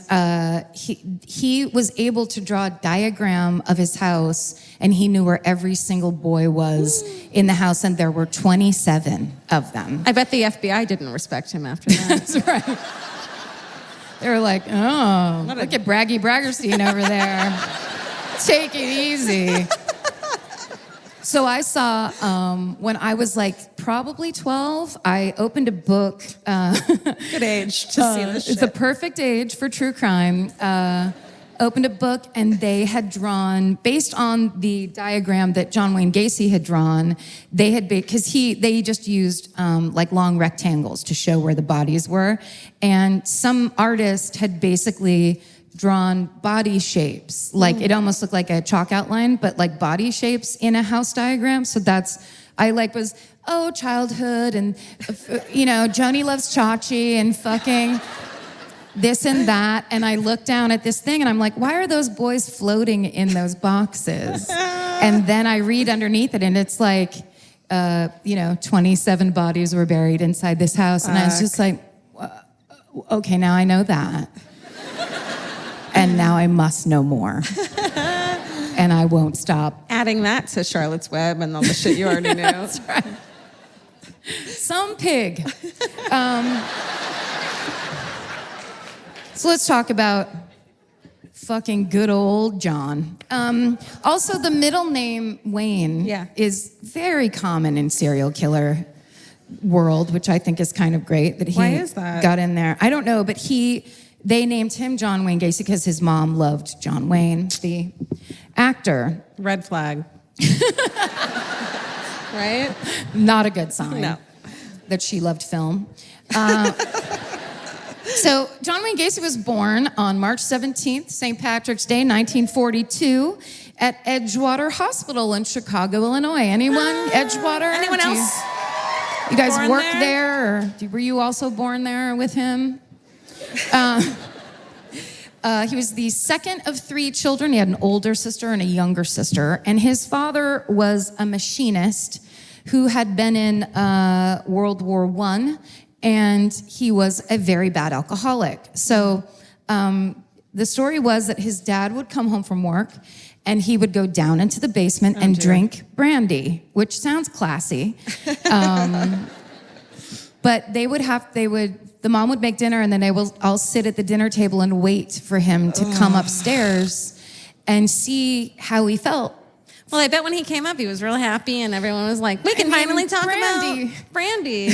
he was able to draw a diagram of his house, and he knew where every single boy was in the house, and there were 27 of them. I bet the FBI didn't respect him after that. That's right. They were like, oh, look at Braggy Braggerstein over there. Take it easy. So I saw, when I was like probably 12, I opened a book. Good age to see this shit. It's the perfect age for true crime. Opened a book, and they had drawn, based on the diagram that John Wayne Gacy had drawn, because they just used like long rectangles to show where the bodies were. And some artist had basically drawn body shapes. Like it almost looked like a chalk outline, but like body shapes in a house diagram. So was childhood and, Joni loves Chachi and fucking this and that. And I looked down at this thing and I'm like, why are those boys floating in those boxes? And then I read underneath it and it's like, 27 bodies were buried inside this house. And I was just like, okay, now I know that. And now I must know more. And I won't stop. Adding that to Charlotte's Web and all the shit you already knew. That's right. Some pig. So let's talk about fucking good old John. Also, the middle name Wayne is very common in serial killer world, which I think is kind of great that he Why is that? got in there. I don't know, but they named him John Wayne Gacy because his mom loved John Wayne, the actor. Red flag. Right? Not a good sign. No. That she loved film. So John Wayne Gacy was born on March 17th, St. Patrick's Day, 1942, at Edgewater Hospital in Chicago, Illinois. Anyone? Edgewater? Anyone else? You guys Born work there? or were you also born there with him? He was the second of 3 children. He had an older sister and a younger sister. And his father was a machinist who had been in World War I, and he was a very bad alcoholic. So the story was that his dad would come home from work, and he would go down into the basement and drink brandy, which sounds classy. But the mom would make dinner, and then they will all sit at the dinner table and wait for him to come upstairs and see how he felt. Well, I bet when he came up, he was real happy, and everyone was like, we can finally talk about brandy.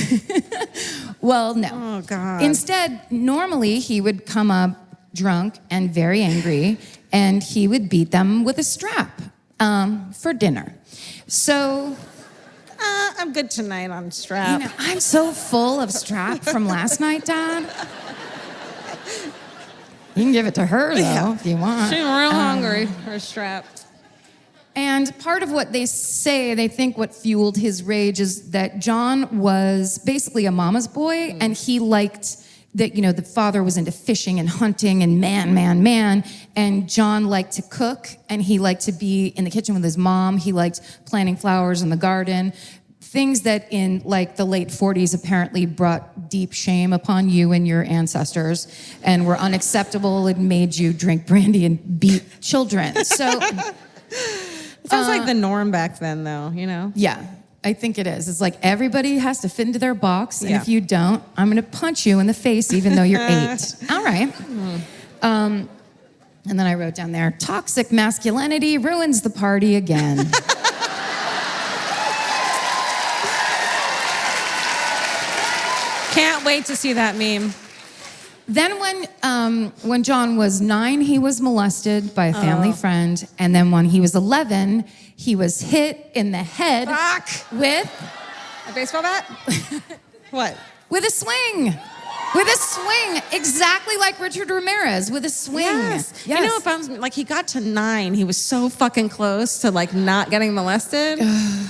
Well, no. Oh, God. Instead, normally he would come up drunk and very angry, and he would beat them with a strap for dinner. So... I'm good tonight on strap. I'm so full of strap from last night, Dad. You can give it to her, though, if you want. She's real hungry for a strap. And part of what they think what fueled his rage is that John was basically a mama's boy, and he liked that, the father was into fishing and hunting and man. And John liked to cook, and he liked to be in the kitchen with his mom. He liked planting flowers in the garden. Things that in like the late 40s apparently brought deep shame upon you and your ancestors and were unacceptable and made you drink brandy and beat children. So... It sounds like the norm back then, though, Yeah, I think it is. It's like everybody has to fit into their box, and if you don't, I'm going to punch you in the face even though you're 8. All right. And then I wrote down there, toxic masculinity ruins the party again. Can't wait to see that meme. Then when John was 9, he was molested by a family friend. And then when he was 11, he was hit in the head with... A baseball bat? What? With a swing. With a swing, exactly like Richard Ramirez, with a swing. Yes. You know what bums me? Like, he got to 9. He was so fucking close to, like, not getting molested.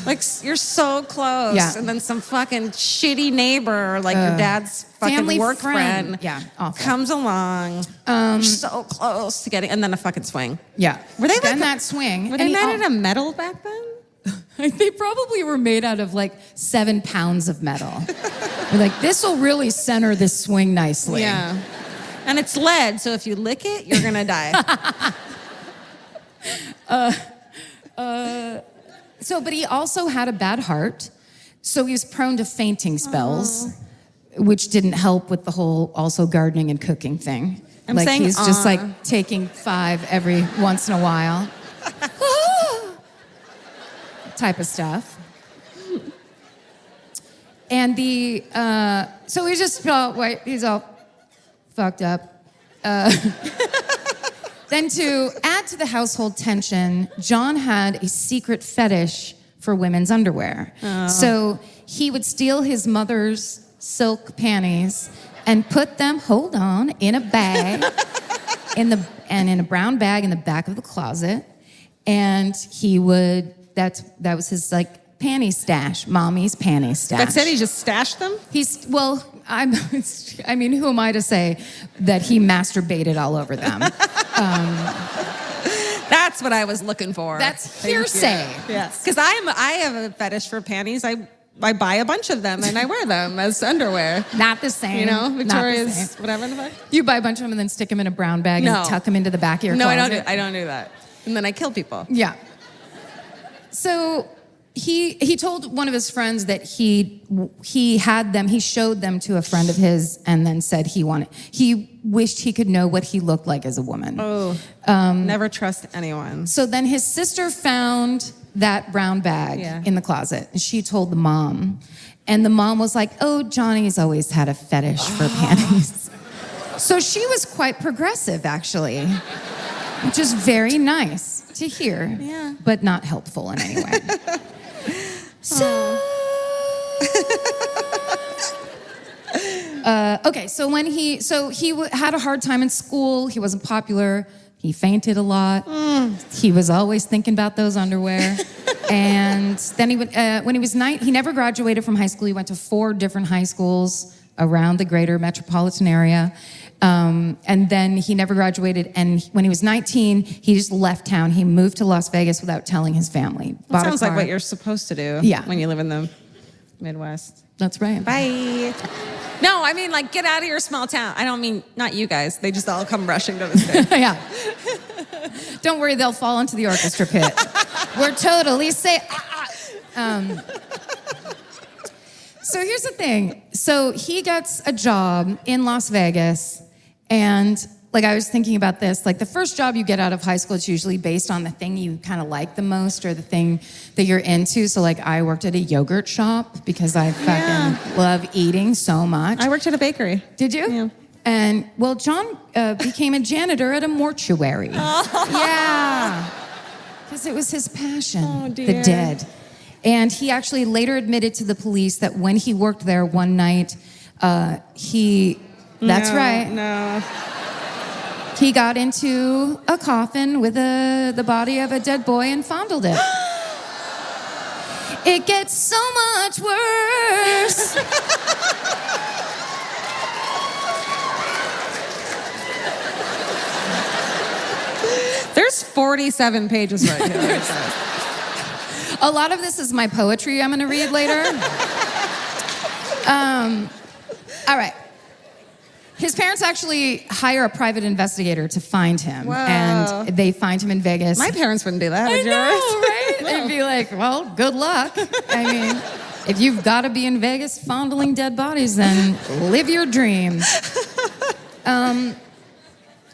Like, you're so close. Yeah. And then some fucking shitty neighbor, or, like, your dad's fucking Family work friend. Yeah, awful. comes along. You're so close to getting, and then a fucking swing. Yeah. Were they then like that swing? Were and they he made out of metal back then? They probably were made out of like 7 pounds of metal. They're like, this will really center this swing nicely. Yeah. And it's lead, so if you lick it, you're gonna die. But he also had a bad heart, so he was prone to fainting spells, which didn't help with the whole also gardening and cooking thing. I'm like saying, he's just like taking 5 every once in a while. Type of stuff. And so he's just he's all fucked up. Then to add to the household tension, John had a secret fetish for women's underwear. So he would steal his mother's silk panties and put them, in a bag, in a brown bag in the back of the closet. And he would, that was his like panty stash, mommy's panty stash. That said, he just stashed them? I mean, who am I to say that he masturbated all over them? That's what I was looking for. That's hearsay. Yes. Because I have a fetish for panties. I buy a bunch of them and I wear them as underwear. Not the same. You know, Not the Victoria's, same. whatever the fuck. You buy a bunch of them and then stick them in a brown bag and tuck them into the back of your closet? No, I don't do that. And then I kill people. Yeah. So he told one of his friends that he showed them to a friend of his and then said he wished he could know what he looked like as a woman. Never trust anyone. So then his sister found that brown bag in the closet and she told the mom. And the mom was like, oh, Johnny's always had a fetish for panties. So she was quite progressive, actually, which is very nice to hear, but not helpful in any way. So, so when he had a hard time in school. He wasn't popular. He fainted a lot. He was always thinking about those underwear. And then when he was 9, he never graduated from high school. He went to 4 different high schools around the greater metropolitan area. And then he never graduated. And when he was 19, he just left town. He moved to Las Vegas without telling his family. That sounds like what you're supposed to do when you live in the Midwest. That's right. Bye. No, I mean, like, get out of your small town. I don't mean, not you guys. They just all come rushing to the stage. Yeah. Don't worry, they'll fall into the orchestra pit. We're totally safe. So here's the thing. So he gets a job in Las Vegas, and like I was thinking about this, like the first job you get out of high school, it's usually based on the thing you kind of like the most or the thing that you're into. So like I worked at a yogurt shop because I fucking love eating so much. I worked at a bakery. Did you? Yeah. And well, John became a janitor at a mortuary. Yeah. Because it was his passion, the dead. And he actually later admitted to the police that when he worked there one night, he got into a coffin with the body of a dead boy and fondled it. It gets so much worse. There's 47 pages right here. A lot of this is my poetry I'm going to read later. All right. His parents actually hire a private investigator to find him. Wow. And they find him in Vegas. My parents wouldn't do that. I Would yours? know, right? They'd be like, well, good luck. I mean, if you've got to be in Vegas fondling dead bodies, then live your dream.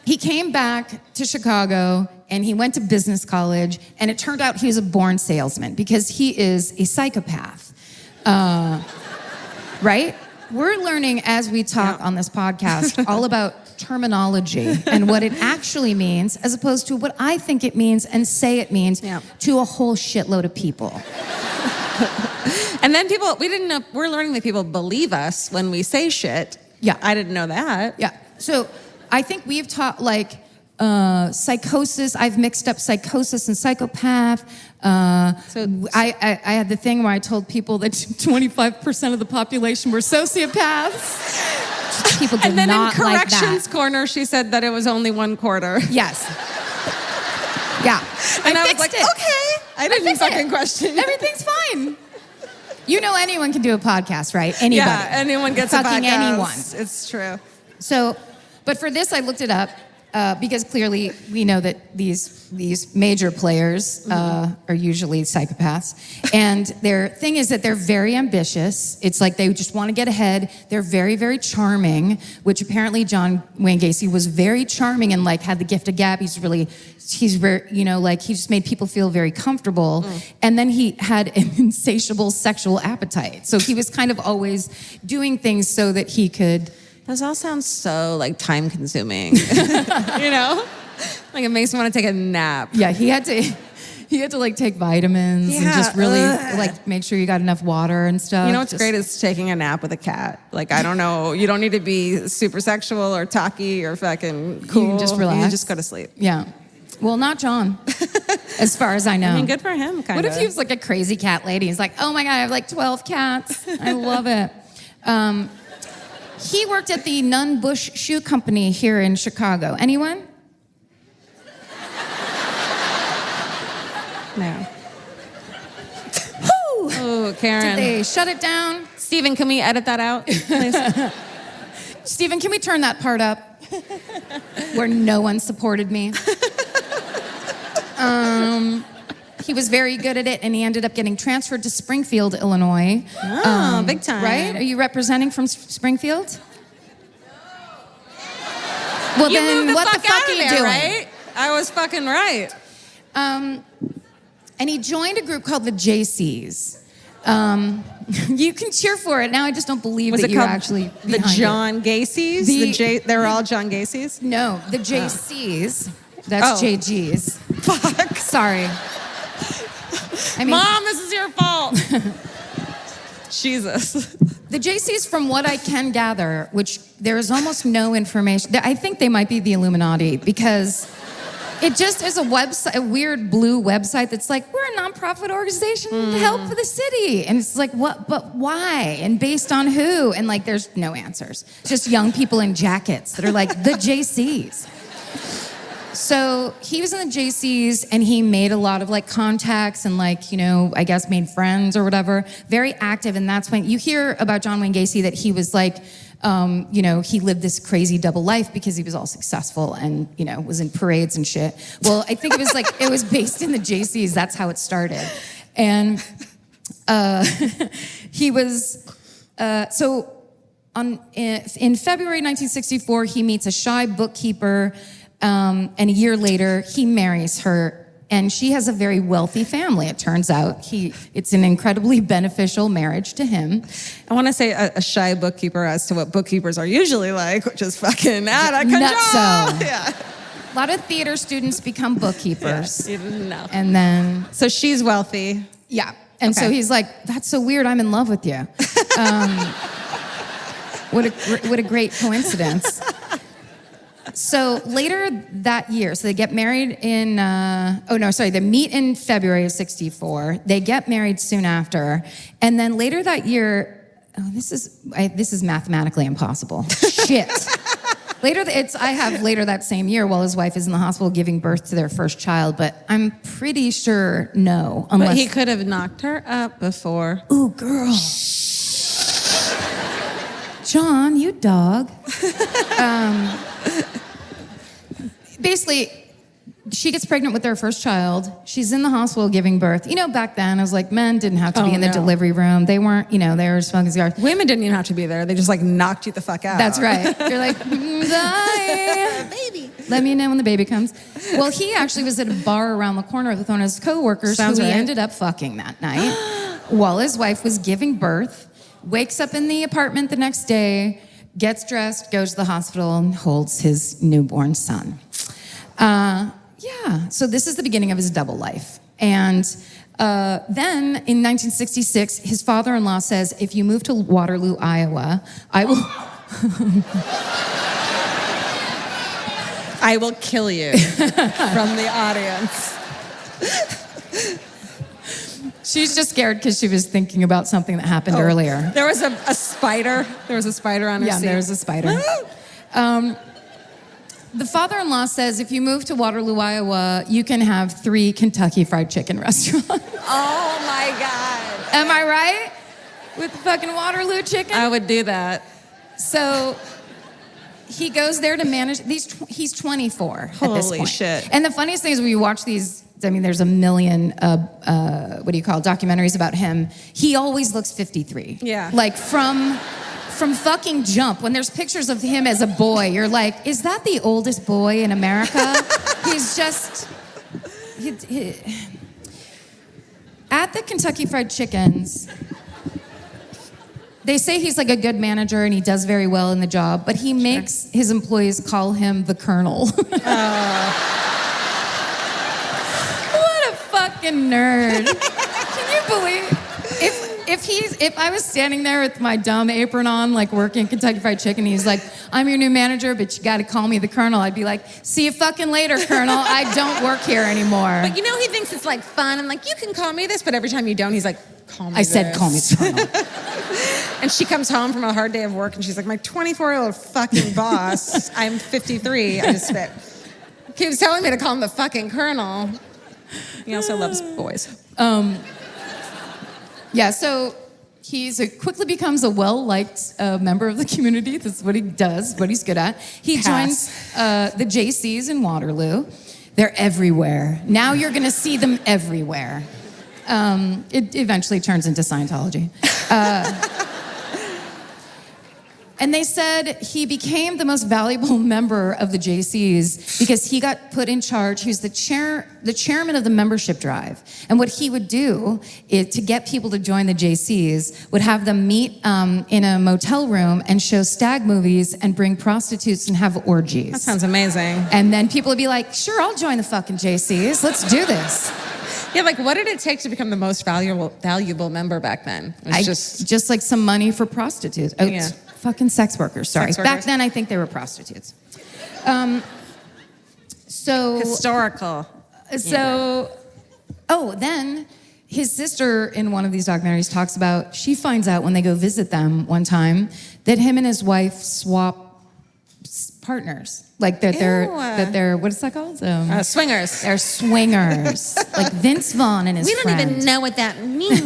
He came back to Chicago and he went to business college, and it turned out he was a born salesman because he is a psychopath. Right? We're learning as we talk on this podcast all about terminology and what it actually means as opposed to what I think it means and say it means to a whole shitload of people. And then we didn't know, we're learning that people believe us when we say shit. Yeah. I didn't know that. Yeah. So I think we've taught like psychosis. I've mixed up psychosis and psychopath. I had the thing where I told people that 25% of the population were sociopaths. People did And then not in like that. corrections corner, she said that it was only 1/4. Yes. Yeah. And I was fixed like, it. okay. I didn't fixed fucking it. question. Everything's fine. You know anyone can do a podcast, right? Anybody. Yeah, anyone gets a podcast. Fucking anyone. It's true. So, but for this, I looked it up because clearly we know that these major players are usually psychopaths. And their thing is that they're very ambitious. It's like they just want to get ahead. They're very, very charming, which apparently John Wayne Gacy was very charming and like had the gift of gab. He's very, like he just made people feel very comfortable. And then he had an insatiable sexual appetite. So he was kind of always doing things so that he could... Those all sound so like time consuming. You know? Like it makes me want to take a nap. Yeah, he had to like take vitamins and just really like make sure you got enough water and stuff. You know what's great is taking a nap with a cat. Like, I don't know, you don't need to be super sexual or talky or fucking cool. You can just relax. You just go to sleep. Yeah. Well, not John, as far as I know. I mean, good for him, kind What of. if he was like a crazy cat lady? He's like, oh my God, I have like 12 cats. I love it. He worked at the Nunn Bush Shoe Company here in Chicago. Anyone? No. Whew. Oh, Karen. Did they shut it down? Steven, can we edit that out, please? Stephen, can we turn that part up? Where no one supported me. He was very good at it, and he ended up getting transferred to Springfield, Illinois. Oh, big time. Right? Are you representing from Springfield? Well, You then moved what the fuck out are of you there, doing? right? I was fucking right. And he joined a group called the JCs. You can cheer for it. Now I just don't believe Was that it you're called actually the behind John Gacy's? They were all John Gacy's? No, the JCs. That's Oh. JGs. Fuck. Sorry. I mean, Mom, this is your fault. Jesus. the JCs, from what I can gather, which there is almost no information, I think they might be the Illuminati because it just is a website, a weird blue website that's like, we're a nonprofit organization to help for the city. And it's like, what, but why? And based on who? And like, there's no answers. Just young people in jackets that are like, the JCs. So he was in the JCs and he made a lot of like contacts and like, I guess made friends or whatever. Very active. And that's when you hear about John Wayne Gacy that he was like, he lived this crazy double life because he was all successful and, was in parades and shit. Well, I think it was like, it was based in the JCs. That's how it started. And he was, in February 1964, he meets a shy bookkeeper. And a year later, he marries her, and she has a very wealthy family. It turns out it's an incredibly beneficial marriage to him. I want to say a shy bookkeeper as to what bookkeepers are usually like, which is fucking out of control. Nutso. Yeah. A lot of theater students become bookkeepers. You didn't know. And then, So she's wealthy. yeah. And so Okay. he's like, that's so weird, I'm in love with you. What a great coincidence. So later that year, so they get married in, they meet in February of 64. They get married soon after. And then later that year, this is mathematically impossible. Shit. I have later that same year while his wife is in the hospital giving birth to their first child, but I'm pretty sure no, unless. But he could have knocked her up before. Ooh, girl. John, you dog. Basically, she gets pregnant with their first child. She's in the hospital giving birth. Back then, I was like, men didn't have to be in the delivery room. They weren't, they were smoking cigars. Women didn't even have to be there. They just like knocked you the fuck out. That's right. You're like, bye. Baby. Let me know when the baby comes. Well, he actually was at a bar around the corner with one of his coworkers Sounds who he right. ended up fucking that night while his wife was giving birth, wakes up in the apartment the next day, gets dressed, goes to the hospital, and holds his newborn son. So this is the beginning of his double life. And then in 1966, his father-in-law says, if you move to Waterloo, Iowa, I will... I will kill you from the audience. She's just scared because she was thinking about something that happened earlier. There was a spider. There was a spider on her seat. Yeah, there's a spider. The father-in-law says if you move to Waterloo, Iowa, you can have 3 Kentucky Fried Chicken restaurants. Oh my God. Am I right? With the fucking Waterloo chicken? I would do that. So he goes there to manage he's 24 at this Holy point. shit. And the funniest thing is when you watch these, I mean, there's a million, documentaries about him. He always looks 53. Yeah. Like from fucking Jump, when there's pictures of him as a boy, you're like, is that the oldest boy in America? He's just... At the Kentucky Fried Chickens, they say he's like a good manager and he does very well in the job, but he makes his employees call him the Colonel. What a fucking nerd. Can you believe... If I was standing there with my dumb apron on, like working Kentucky Fried Chicken, he's like, I'm your new manager, but you got to call me the Colonel. I'd be like, see you fucking later, Colonel. I don't work here anymore. But you know, he thinks it's like fun. I'm like, you can call me this, but every time you don't, he's like, call me I said, this. call me the Colonel. And she comes home from a hard day of work and she's like, my 24-year-old fucking boss, I'm 53, I just spit, keeps telling me to call him the fucking Colonel. He also loves boys. Yeah, so he quickly becomes a well-liked member of the community. That's what he does, what he's good at. He joins the JCs in Waterloo. They're everywhere. Now you're going to see them everywhere. It eventually turns into Scientology. And they said he became the most valuable member of the JCs because he got put in charge. He was the chairman of the membership drive. And what he would do is, to get people to join the JCs, would have them meet in a motel room and show stag movies and bring prostitutes and have orgies. That sounds amazing. And then people would be like, sure, I'll join the fucking JCs. Let's do this. Yeah, like what did it take to become the most valuable member back then? It was just like some money for prostitutes. Oh, Yeah. Fucking sex workers, sorry. Sex workers. Back then, I think they were prostitutes. historical. Then his sister in one of these documentaries talks about, she finds out when they go visit them one time that him and his wife swap partners. Like that they're what is that called? Swingers. They're swingers. Like Vince Vaughn and his friend. We don't even know what that means.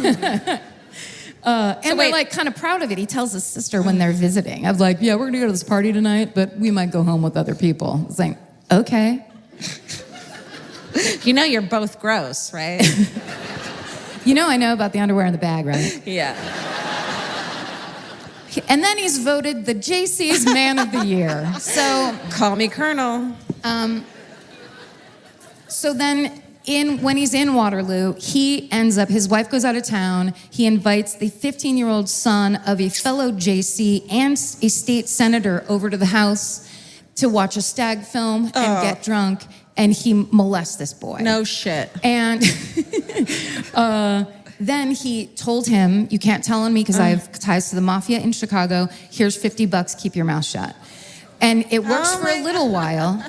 And they're like kind of proud of it. He tells his sister when they're visiting, of like, yeah, we're gonna go to this party tonight, but we might go home with other people. It's like, okay. You know you're both gross, right? You know I know about the underwear in the bag, right? Yeah. And then he's voted the JC's Man of the Year. So Call me Colonel. So then when he's in Waterloo, he ends up, his wife goes out of town, he invites the 15-year-old son of a fellow JC and a state senator over to the house to watch a stag film and get drunk, and he molests this boy. No shit. And then he told him, you can't tell on me because I have ties to the mafia in Chicago. Here's $50, keep your mouth shut. And it works for a little while.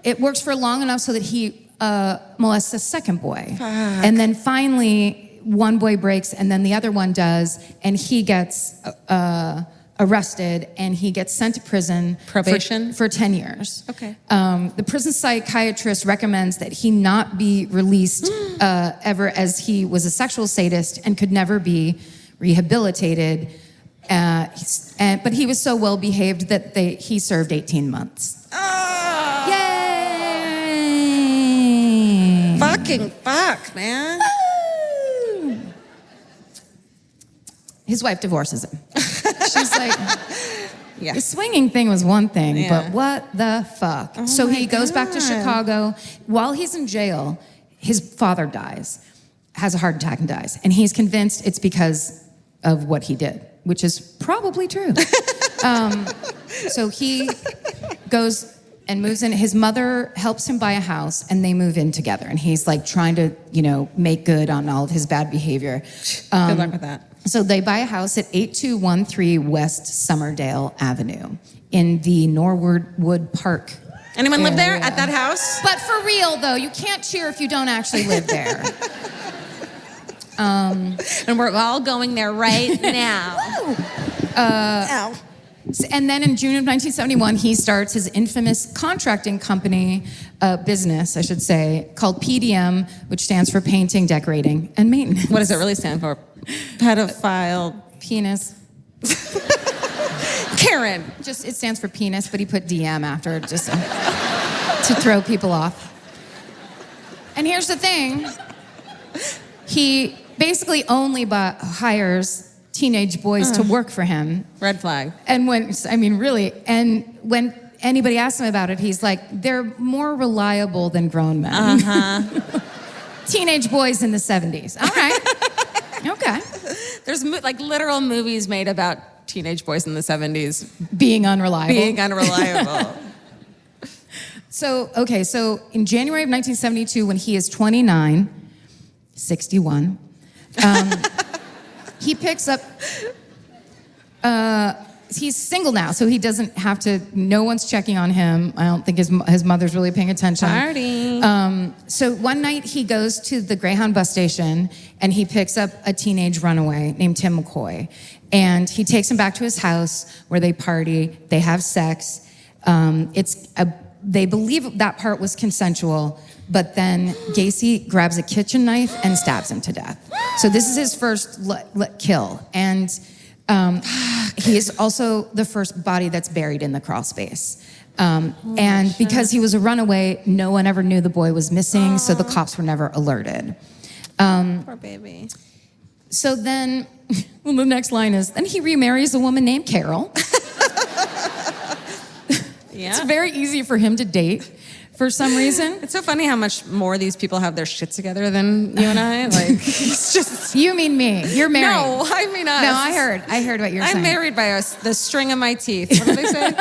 It works for long enough so that he molests a second boy. Fuck. And then finally, one boy breaks and then the other one does, and he gets arrested and he gets sent to prison. Probation? For 10 years. Okay. The prison psychiatrist recommends that he not be released ever, as he was a sexual sadist and could never be rehabilitated. But he was so well behaved that he served 18 months. Oh. Yay! Fucking fuck, man. His wife divorces him. She's like, Yeah. the swinging thing was one thing, Yeah. but what the fuck? Oh So my he goes back to God. Chicago. While he's in jail, his father dies, has a heart attack and dies. And he's convinced it's because of what he did, which is probably true. So he goes and moves in. His mother helps him buy a house, and they move in together. And he's like trying to, make good on all of his bad behavior. Good luck with that. So they buy a house at 8213 West Summerdale Avenue in the Norwood Park. Anyone live there area. at that house? But for real, though, you can't cheer if you don't actually live there. And we're all going there right now. Ow. And then in June of 1971, he starts his infamous contracting company, business, I should say, called PDM, which stands for Painting, Decorating, and Maintenance. What does it really stand for? Pedophile. Penis. Karen. Just, it stands for penis, but he put DM after it just to throw people off. And here's the thing. He basically only hires teenage boys to work for him. Red flag. And when anybody asks him about it, he's like, they're more reliable than grown men. Uh-huh. Teenage boys in the 70s. All right. Okay. There's like literal movies made about teenage boys in the 70s. Being unreliable. Being unreliable. So in January of 1972, when he is 29, 61, he picks up, he's single now, so he doesn't have to, no one's checking on him. I don't think his mother's really paying attention. Party. So one night he goes to the Greyhound bus station and he picks up a teenage runaway named Tim McCoy. And he takes him back to his house where they party, they have sex. They believe that part was consensual, but then Gacy grabs a kitchen knife and stabs him to death. So this is his first kill. And he is also the first body that's buried in the crawl space. And because he was a runaway, no one ever knew the boy was missing, so the cops were never alerted. Poor baby. So then, well, the next line is, then he remarries a woman named Carol. Yeah. It's very easy for him to date for some reason. It's so funny how much more these people have their shit together than you and I. Like, it's just... You mean me. You're married. No, I mean us. No, I heard what you're saying. I'm married by the string of my teeth. What do they say?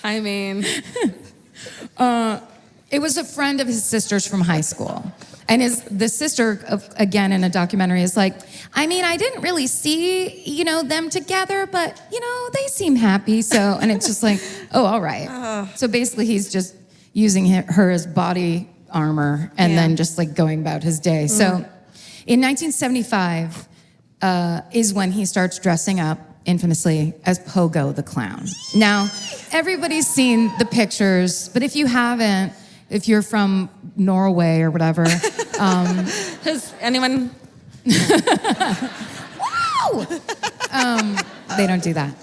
I mean... It was a friend of his sister's from high school. And the sister, again, in a documentary, is like, I mean, I didn't really see, them together, but, they seem happy. So, and it's just like, oh, all right. So basically, he's just using her as body armor and then just like going about his day. So in 1975 is when he starts dressing up infamously as Pogo the Clown. Now, everybody's seen the pictures, but if you haven't, if you're from Norway or whatever. Has anyone... Wow! They don't do that.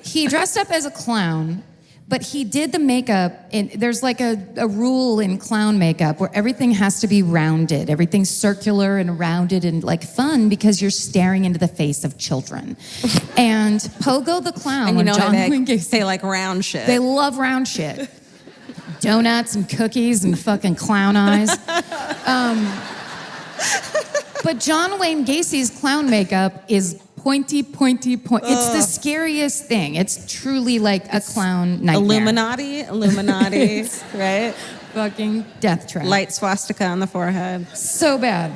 He dressed up as a clown, but he did the makeup. There's like a rule in clown makeup where everything has to be rounded. Everything's circular and rounded and like fun because you're staring into the face of children. And Pogo the Clown, And John Wayne Gacy, say like round shit. they love round shit. Donuts and cookies and fucking clown eyes. But John Wayne Gacy's clown makeup is pointy. It's the scariest thing. It's truly like a clown nightmare. Illuminati, right? Fucking death trap. Light swastika on the forehead. So bad.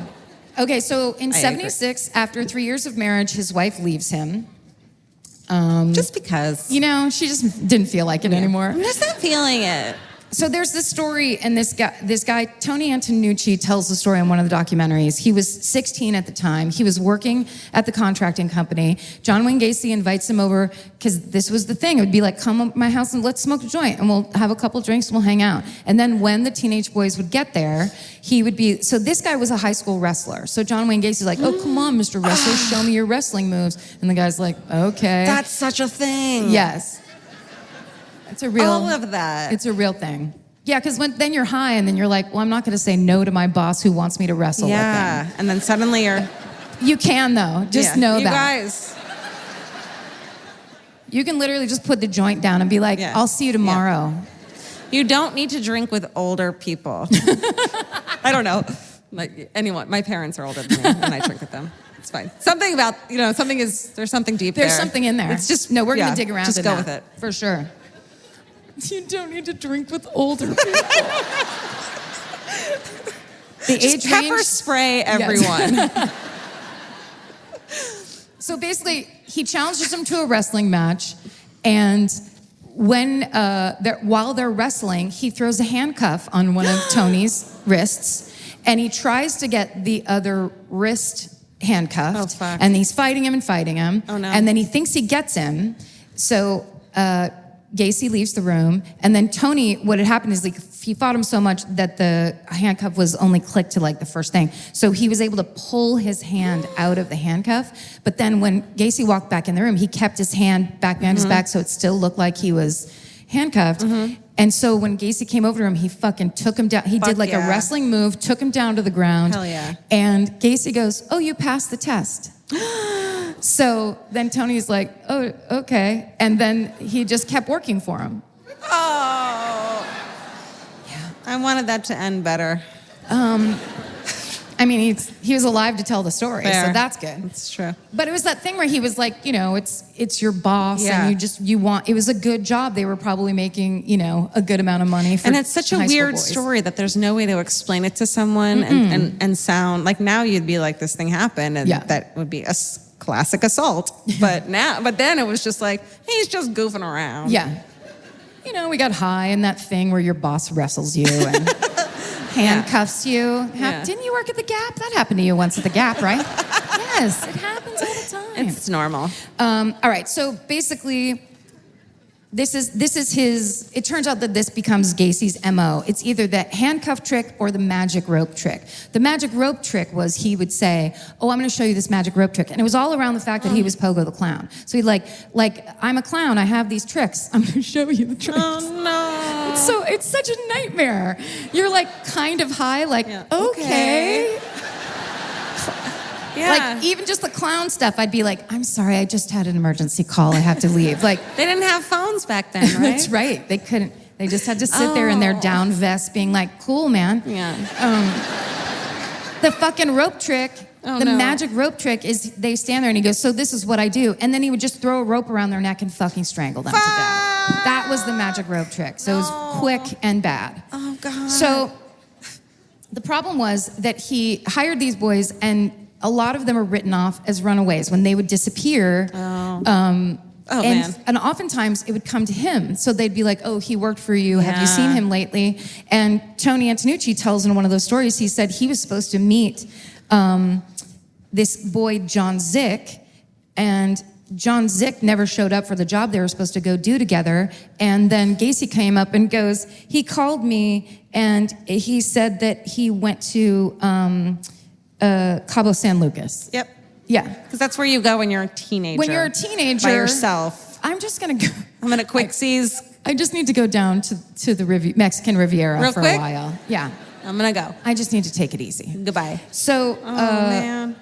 Okay, so in I 76, after 3 years of marriage, his wife leaves him. Just because. She just didn't feel like it anymore. I'm just not feeling it. So there's this story, and this guy, Tony Antonucci, tells the story in one of the documentaries. He was 16 at the time. He was working at the contracting company. John Wayne Gacy invites him over, because this was the thing. It would be like, come up to my house and let's smoke a joint, and we'll have a couple drinks and we'll hang out. And then when the teenage boys would get there, he would be, so this guy was a high school wrestler. So John Wayne Gacy's like, oh, come on, Mr. Wrestler, show me your wrestling moves. And the guy's like, okay. That's such a thing. Yes. It's a real... All of that. It's a real thing. Yeah, because then you're high and then you're like, well, I'm not going to say no to my boss who wants me to wrestle with him. Yeah, and then suddenly you're... You can, though. Just know you that. Guys. You can literally just put the joint down and be like, I'll see you tomorrow. Yeah. You don't need to drink with older people. I don't know. Like anyone. My parents are older than me and I drink with them. It's fine. Something about, there's something deep there. There's something in there. It's just... No, we're going to dig around just in go that, with it. for sure. You don't need to drink with older people. Just pepper spray everyone. So basically, he challenges him to a wrestling match, and while they're wrestling, he throws a handcuff on one of Tony's wrists, and he tries to get the other wrist handcuffed. Oh, fuck. And he's fighting him. Oh, no. And then he thinks he gets him, so Gacy leaves the room, and then Tony, what had happened is he fought him so much that the handcuff was only clicked to the first thing. So he was able to pull his hand out of the handcuff. But then when Gacy walked back in the room, he kept his hand back behind his back so it still looked like he was handcuffed. And so when Gacy came over to him, he fucking took him down. He did a wrestling move, took him down to the ground. Hell yeah. And Gacy goes, "Oh, you passed the test." So then Tony's like, "Oh, okay." And then he just kept working for him. Oh. Yeah. I wanted that to end better. I mean, he was alive to tell the story, Fair. so that's good. It's true. But it was that thing where he was like, it's your boss, Yeah. and it was a good job. They were probably making, a good amount of money for And it's such a high school weird boys. story that there's no way to explain it to someone and sound like now you'd be like, this thing happened, and Yeah. that would be a classic assault. But then it was just like, he's just goofing around. Yeah. We got high in that thing where your boss wrestles you and handcuffs you. Yeah. Didn't you work at the Gap? That happened to you once at the Gap, right? Yes, it happens all the time. It's normal. All right, so basically, this is his. It turns out that this becomes Gacy's MO. It's either the handcuff trick or the magic rope trick. The magic rope trick was he would say, "Oh, I'm going to show you this magic rope trick," and it was all around the fact that he was Pogo the clown. So he'd like, "I'm a clown. I have these tricks. I'm going to show you the tricks." Oh no. It's such a nightmare. You're kind of high, Yeah. okay. Yeah. Even just the clown stuff, I'd be like, "I'm sorry, I just had an emergency call. I have to leave." They didn't have phones back then, right? That's right. They couldn't. They just had to sit there in their down vest being like, "Cool, man." Yeah. The fucking rope trick, the magic rope trick is they stand there and he goes, "So this is what I do." And then he would just throw a rope around their neck and fucking strangle them to death. That was the magic rope trick. So it was quick and bad. Oh, God. So the problem was that he hired these boys, and a lot of them are written off as runaways when they would disappear. Man. And oftentimes it would come to him. So they'd be like, "Oh, he worked for you. Have you seen him lately?" And Tony Antonucci tells in one of those stories, he said he was supposed to meet this boy, John Zick, and John Zick never showed up for the job they were supposed to go do together. And then Gacy came up and goes, "He called me and he said that he went to Cabo San Lucas." Yep. Yeah. Because that's where you go when you're a teenager. When you're a teenager. By yourself. I'm just going to go. I'm going to quick seize. I just need to go down to the Mexican Riviera Real for quick? a while. Yeah. I'm going to go. I just need to take it easy. Goodbye. So, Man.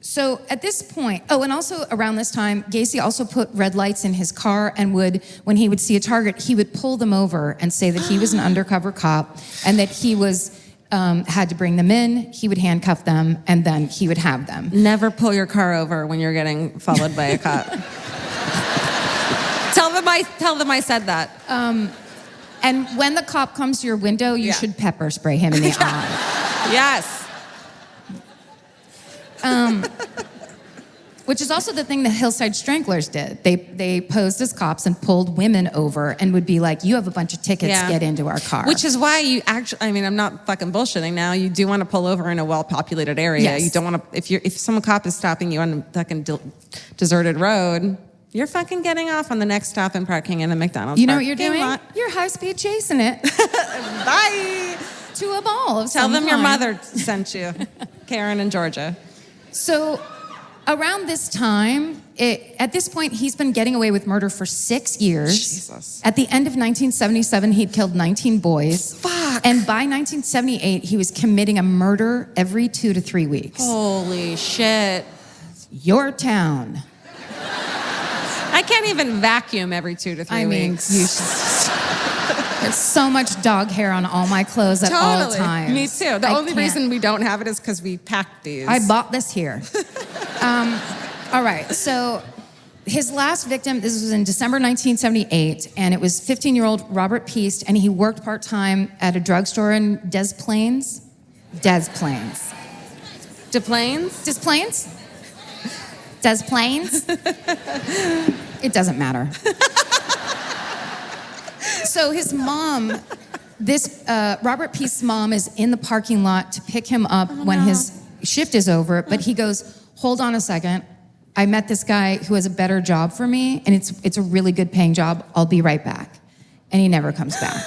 So at this point, and also around this time, Gacy also put red lights in his car and when he would see a target, he would pull them over and say that he was an undercover cop and that he was had to bring them in, he would handcuff them, and then he would have them. Never pull your car over when you're getting followed by a cop. Tell them I said that. And when the cop comes to your window, you should pepper spray him in the eye. Yes. Which is also the thing the Hillside Stranglers did. They posed as cops and pulled women over and would be like, "You have a bunch of tickets, get into our car." Which is why you actually, I'm not fucking bullshitting now. You do want to pull over in a well-populated area. Yes. You don't want to, if some cop is stopping you on a fucking deserted road, you're fucking getting off on the next stop and parking in a McDonald's. You know what you're parking doing? lot. You're high-speed chasing it Bye. to a mall of Tell some them your kind. mother sent you. Karen in Georgia. So around this time, at this point, he's been getting away with murder for 6 years. Jesus. At the end of 1977, he'd killed 19 boys. Fuck. And by 1978, he was committing a murder every 2 to 3 weeks. Holy shit. Your town. I can't even vacuum every 2 to 3 weeks. There's so much dog hair on all my clothes at all times. Me too. The only reason we don't have it is because we packed these. I bought this here. All right, so his last victim, this was in December 1978, and it was 15-year-old Robert Peast, and he worked part-time at a drugstore in Des Plaines. Des Plaines. Des Plaines? Des Plaines? Does planes? It doesn't matter. So his mom, Robert Peace's mom is in the parking lot to pick him up when his shift is over, but he goes, hold on a second. I met this guy who has a better job for me, and it's a really good paying job. I'll be right back. And he never comes back.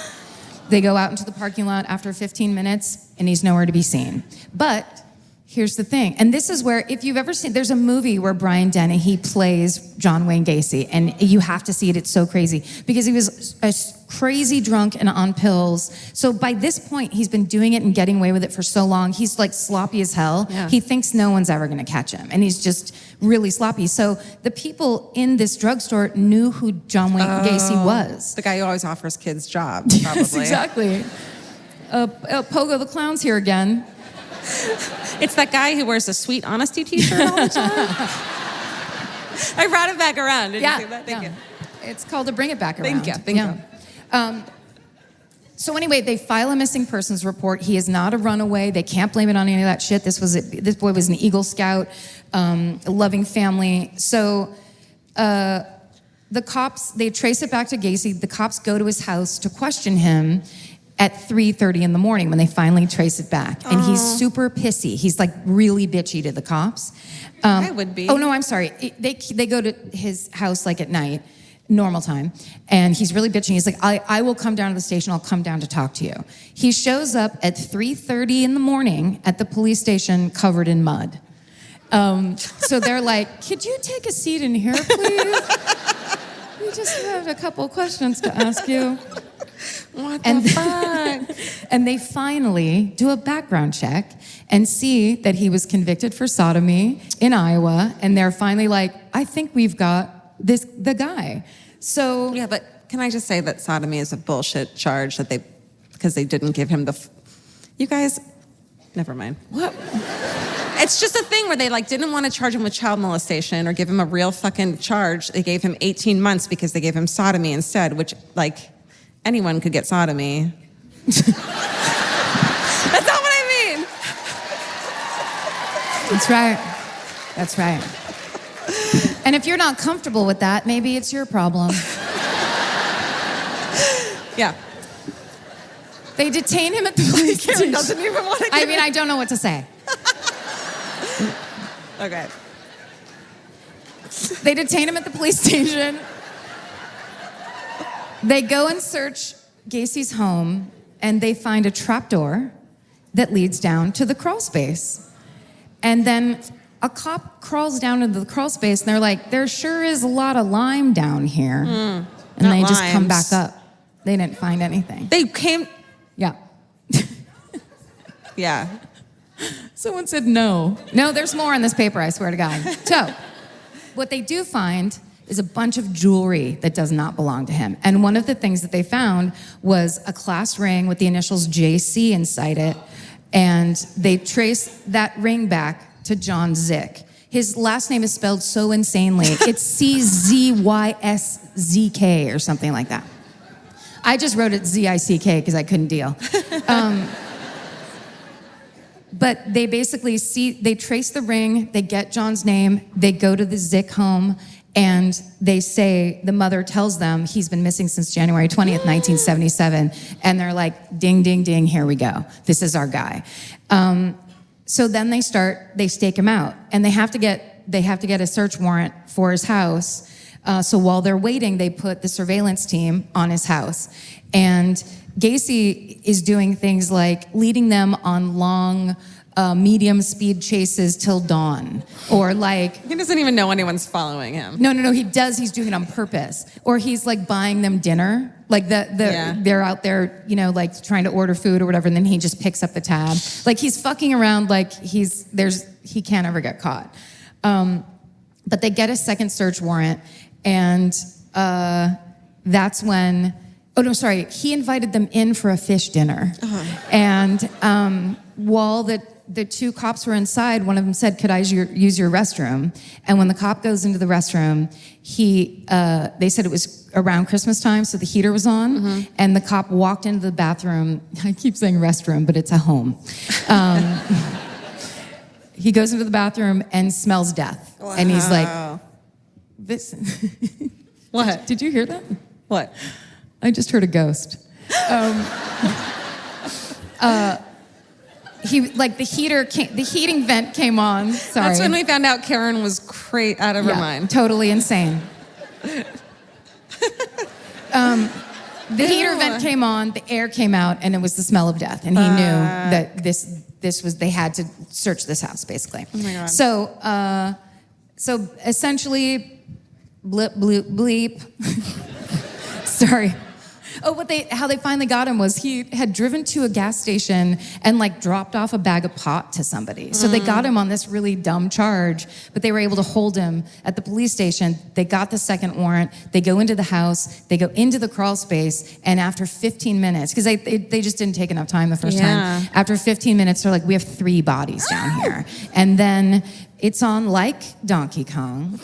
They go out into the parking lot after 15 minutes, and he's nowhere to be seen. But here's the thing, and this is where, if you've ever seen, there's a movie where Brian Dennehy plays John Wayne Gacy, and you have to see it, it's so crazy, because he was a crazy drunk and on pills. So by this point, he's been doing it and getting away with it for so long, he's like sloppy as hell. Yeah. He thinks no one's ever gonna catch him, and he's just really sloppy. So the people in this drugstore knew who John Wayne Gacy was. The guy who always offers kids jobs, probably. Yes, exactly. Pogo the Clown's here again. It's that guy who wears a Sweet Honesty t-shirt all the time. I brought it back around. Did you see that? Thank you. It's called a Bring It Back Around. Thank you. So anyway, they file a missing persons report. He is not a runaway. They can't blame it on any of that shit. This boy was an Eagle Scout, a loving family. So the cops, they trace it back to Gacy. The cops go to his house to question him at 3:30 in the morning when they finally trace it back. And he's super pissy. He's like really bitchy to the cops. I would be. Oh, no, I'm sorry. They go to his house like at night, normal time, and he's really bitching. He's like, I will come down to the station. I'll come down to talk to you. He shows up at 3:30 in the morning at the police station covered in mud. So they're like, could you take a seat in here, please? We just have a couple questions to ask you. What the fuck? And they finally do a background check and see that he was convicted for sodomy in Iowa. And they're finally like, I think we've got the guy. So Yeah, but can I just say that sodomy is a bullshit charge because they didn't give him you guys, never mind. what? It's just a thing where they didn't want to charge him with child molestation or give him a real fucking charge. They gave him 18 months because they gave him sodomy instead, which anyone could get sodomy. That's not what I mean. That's right. That's right. And if you're not comfortable with that, maybe it's your problem. Yeah. They detain him at the police station. Doesn't even want to I mean, I don't know what to say. Okay. They detain him at the police station. They go and search Gacy's home, and they find a trapdoor that leads down to the crawl space. And then a cop crawls down into the crawl space, and they're like, there sure is a lot of lime down here. And they just come back up. They didn't find anything. They came... Yeah. Yeah. Someone said no. No, there's more on this paper, I swear to God. So, what they do find is a bunch of jewelry that does not belong to him. And one of the things that they found was a class ring with the initials JC inside it. And they trace that ring back to John Zick. His last name is spelled so insanely. It's CZYSZK or something like that. I just wrote it ZICK because I couldn't deal. But they basically they trace the ring, they get John's name, they go to the Zick home, and they say, the mother tells them he's been missing since January 20th, 1977. And they're like, ding, ding, ding, here we go. This is our guy. So then they stake him out. And they have to get a search warrant for his house. So while they're waiting, they put the surveillance team on his house. And Gacy is doing things like leading them on long, medium speed chases till dawn. Or He doesn't even know anyone's following him. No, he does. He's doing it on purpose. Or he's buying them dinner. They're out there, trying to order food or whatever, and then he just picks up the tab. He's fucking around he can't ever get caught. But they get a second search warrant, and that's when, he invited them in for a fish dinner. And while the two cops were inside, one of them said, could I use your restroom? And when the cop goes into the restroom, they said it was around Christmas time, so the heater was on, and the cop walked into the bathroom. I keep saying restroom, but it's a home. he goes into the bathroom and smells death. Wow. And he's like, this. What? Did you hear that? What? I just heard a ghost. The heating vent came on. Sorry. That's when we found out Karen was out of her mind. Totally insane. The heater vent came on, the air came out, and it was the smell of death. And he knew that this was, they had to search this house, basically. Oh my God. So essentially, blip, bloop, bleep. Sorry. Oh, how they finally got him was he had driven to a gas station and like dropped off a bag of pot to somebody. So they got him on this really dumb charge, but they were able to hold him at the police station. They got the second warrant. They go into the house. They go into the crawl space, and after 15 minutes, because they just didn't take enough time the first time. After 15 minutes, they're like, we have 3 bodies down here, and then it's on like Donkey Kong.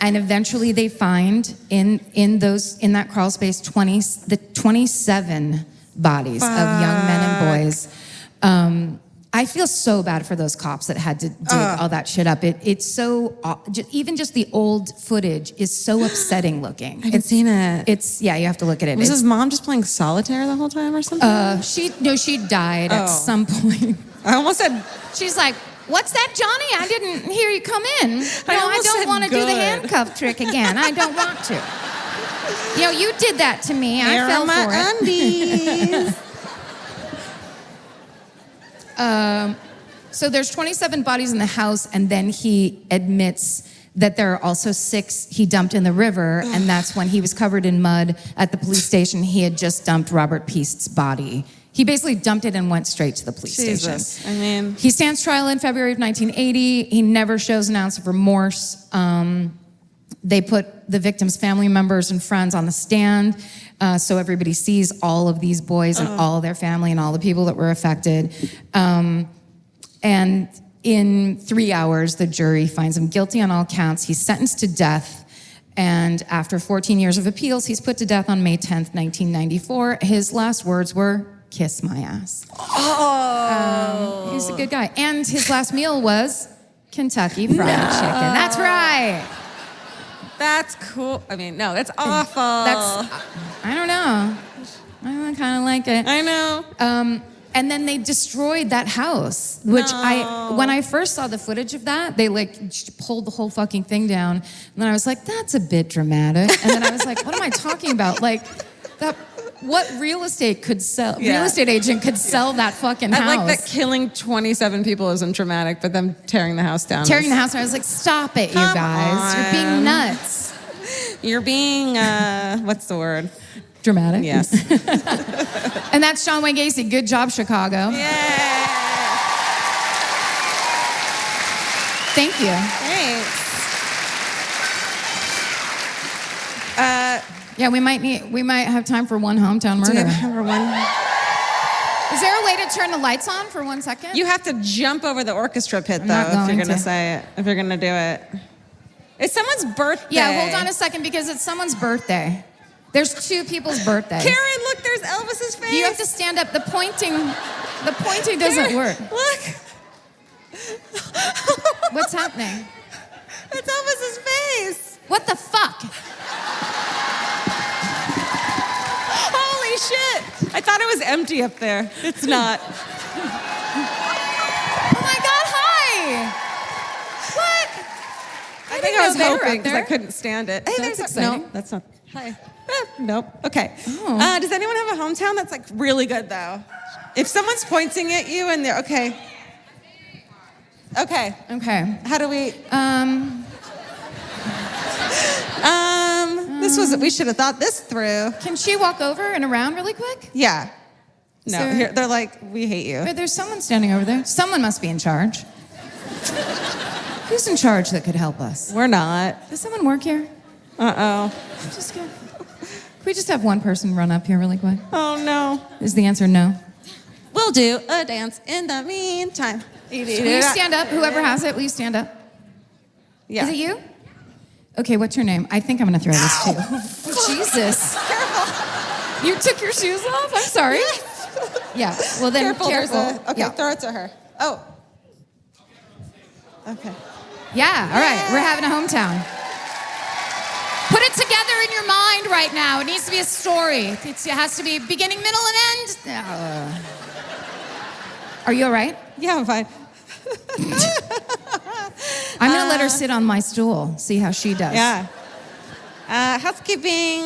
And eventually they find in that crawl space 27 bodies of young men and boys. I feel so bad for those cops that had to dig all that shit up. It's so, even just the old footage is so upsetting looking. I haven't seen it. You have to look at it. Was his mom just playing solitaire the whole time or something? She died at some point. I almost said... She's like, what's that, Johnny? I didn't hear you come in. I don't want to do the handcuff trick again. I don't want to. You did that to me. I fell for it. Undies. So there's 27 bodies in the house, and then he admits that there are also 6 he dumped in the river, and that's when he was covered in mud at the police station. He had just dumped Robert Peast's body. He basically dumped it and went straight to the police station. I mean... He stands trial in February of 1980. He never shows an ounce of remorse. They put the victim's family members and friends on the stand, so everybody sees all of these boys and all of their family and all the people that were affected. And in 3 hours, the jury finds him guilty on all counts. He's sentenced to death. And after 14 years of appeals, he's put to death on May 10th, 1994. His last words were, "Kiss my ass." He's a good guy. And his last meal was Kentucky Fried Chicken. That's right. That's cool. I mean, no, that's awful. I don't know. I kind of like it. I know. And then they destroyed that house, which when I first saw the footage of that, they like pulled the whole fucking thing down. And then I was like, that's a bit dramatic. And then I was like, what am I talking about? Like, what real estate could sell? Yeah. Real estate agent could sell that fucking house. I like that killing 27 people isn't traumatic, but them tearing the house down. Tearing the house down. I was like, stop it, you guys. You're being nuts. You're being, what's the word? Dramatic. Yes. And that's John Wayne Gacy. Good job, Chicago. Yeah. Thank you. Thanks. Yeah, we might have time for one hometown murder. Do we have time for one? Is there a way to turn the lights on for 1 second? You have to jump over the orchestra pit, I'm though, not if you're going going to to. say it, if you're going to do it. It's someone's birthday. Yeah, hold on a second because it's someone's birthday. There's 2 people's birthdays. Karen, look, there's Elvis's face. You have to stand up. The pointing doesn't Karen, work. Look. What's happening? It's Elvis's face. What the fuck? Holy shit. I thought it was empty up there. It's not. Oh my God, hi! What? I think I was know they were hoping up because I there. couldn't stand it. Hey, That's no, exciting. that's not. Hi. Nope. Okay. Oh. Does anyone have a hometown that's like really good though? If someone's pointing at you and they're okay. Okay. Okay. How do we? This was. We should have thought this through. Can she walk over and around really quick? Yeah. No. Sir. Here, they're like, we hate you. Wait, there's someone standing over there. Someone must be in charge. Who's in charge that could help us? We're not. Does someone work here? Uh-oh. Just go. Can we just have one person run up here really quick? Oh no. Is the answer no? We'll do a dance in the meantime. Will you stand up? Whoever has it, will you stand up? Yeah. Is it you? Okay, what's your name? I think I'm gonna throw this too. Oh, Jesus. Careful. You took your shoes off? I'm sorry. Yeah, well then, Careful. careful. Okay, Yeah. throw it to her. Oh. Okay. Yeah, all right. We're having a hometown. Put it together in your mind right now. It needs to be a story. It has to be beginning, middle, and end. Are you all right? Yeah, I'm fine. I'm going to let her sit on my stool, see how she does. Yeah. Housekeeping.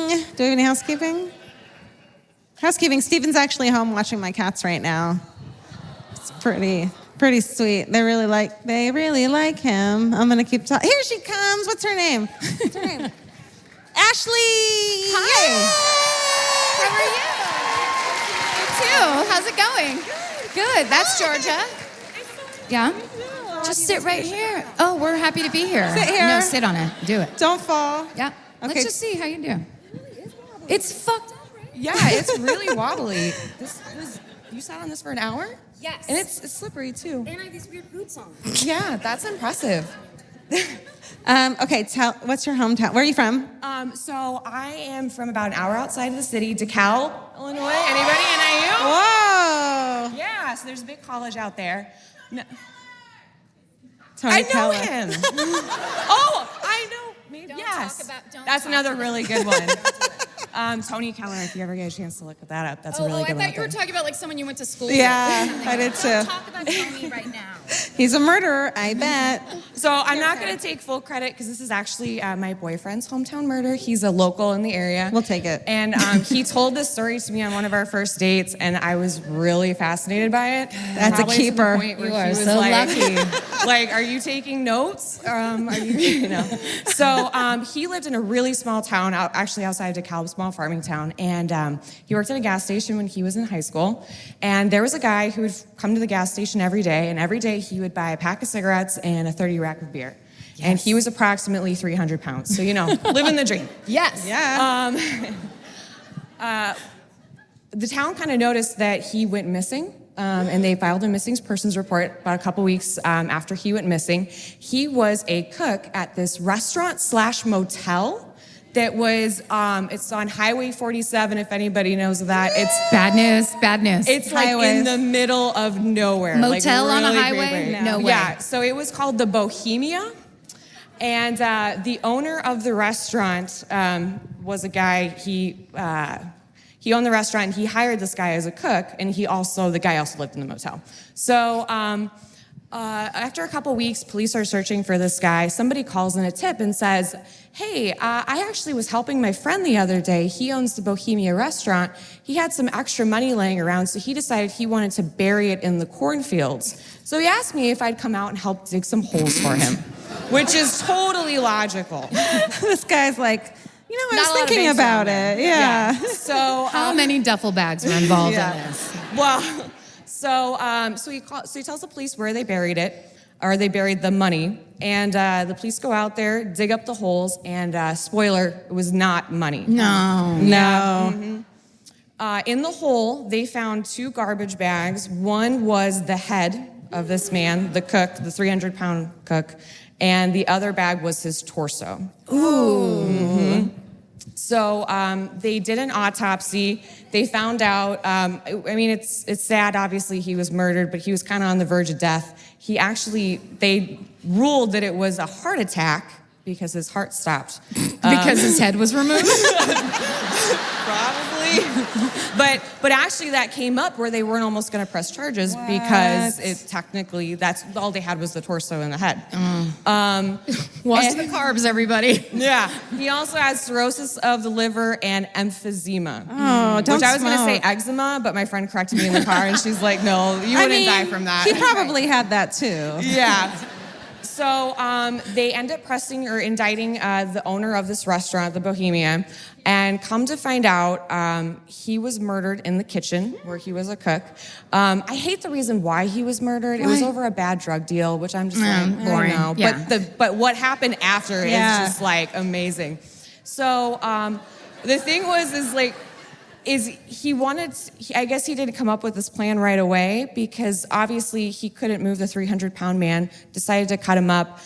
Do we have any housekeeping? Housekeeping. Steven's actually home watching my cats right now. It's pretty sweet. They really like him. I'm gonna keep talking. Here she comes. What's her name? Ashley. Hi. Yay! How are you? You too. How's it going? Good. That's Georgia. Yeah. Just sit right here. Oh, we're happy to be here. Sit here. No, sit on it. Do it. Don't fall. Yeah. Okay. Let's just see how you do. It's fucked up, right? Yeah, it's really wobbly. You sat on this for an hour? Yes. And it's slippery too. And I have these weird boots on. Yeah, that's impressive. Okay, what's your hometown? Where are you from? So I am from about an hour outside of the city, DeKalb, Illinois. Anybody? NIU? Whoa. Yeah, so there's a big college out there. No, Tony I know Keller. him. Oh, I know. Maybe, Don't yes. talk about- don't That's talk another about really good one. Tony Keller, if you ever get a chance to look that up, that's a really I good one. thought you were talking about like someone you went to school with. Yeah, I did too. Don't talk about Tony right now. He's a murderer, I bet. So I'm not going to take full credit because this is actually my boyfriend's hometown murder. He's a local in the area. We'll take it. And he told this story to me on one of our first dates, and I was really fascinated by it. That's a Probably to the keeper. point where You he are was so like, lucky. like, are you taking notes? Are you know? So he lived in a really small town, actually outside of DeKalb, small farming town, and he worked at a gas station when he was in high school. And there was a guy who would come to the gas station every day, and every day he would buy a pack of cigarettes and a 30 rack of beer. Yes. And he was approximately 300 pounds. So, living the dream. Yes. Yeah. The town kind of noticed that he went missing, and they filed a missing persons report about a couple weeks after he went missing. He was a cook at this restaurant/motel that was, it's on Highway 47, if anybody knows that. It's Bad news. Bad news. It's like Highways. in the middle of nowhere. Motel on a really highway? great. No way. Yeah, so it was called the Bohemia. And the owner of the restaurant was a guy, he owned the restaurant, and he hired this guy as a cook, and the guy also lived in the motel. So after a couple weeks, police are searching for this guy. Somebody calls in a tip and says, hey, I actually was helping my friend the other day. He owns the Bohemia restaurant. He had some extra money laying around, so he decided he wanted to bury it in the cornfields. So he asked me if I'd come out and help dig some holes for him, which is totally logical. This guy's like, I Not a was lot of thinking banks about around it. there. Yeah. So How many duffel bags were involved in this? well, so he tells the police where they buried it, or they buried the money, and the police go out there, dig up the holes, and spoiler, it was not money. No. No. In the hole, they found 2 garbage bags. One was the head of this man, the cook, the 300-pound cook, and the other bag was his torso. Ooh. Mm-hmm. So they did an autopsy. They found out, it's sad, obviously, he was murdered, but he was kind of on the verge of death. They ruled that it was a heart attack because his heart stopped. Because his head was removed? Probably. But actually that came up where they weren't almost going to press charges because that's all they had was the torso and the head. Watch the carbs, everybody. Yeah. He also has cirrhosis of the liver and emphysema. Oh, don't Which I was going to smoke. say eczema, but my friend corrected me in the car and she's like, no, you wouldn't die from that. He probably had that too. Yeah. So they end up indicting the owner of this restaurant, the Bohemia, and come to find out he was murdered in the kitchen where he was a cook. I hate the reason why he was murdered. It was over a bad drug deal, which I'm just like, boring. I don't know. Yeah. But what happened after is Yeah. just like amazing. So the thing I guess he didn't come up with this plan right away because obviously he couldn't move the 300-pound man, decided to cut him up,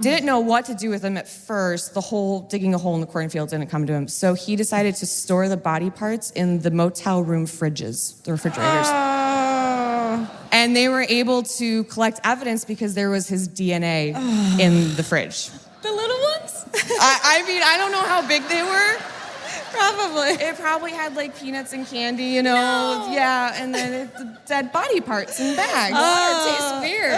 didn't know what to do with him at first. Digging a hole in the cornfield didn't come to him. So he decided to store the body parts in the motel room fridges, the refrigerators. Oh. And they were able to collect evidence because there was his DNA in the fridge. The little ones? I mean, I don't know how big they were. Probably. It probably had like peanuts and candy, you know? No. Yeah, and then the dead body parts in bags. Oh, it tastes weird.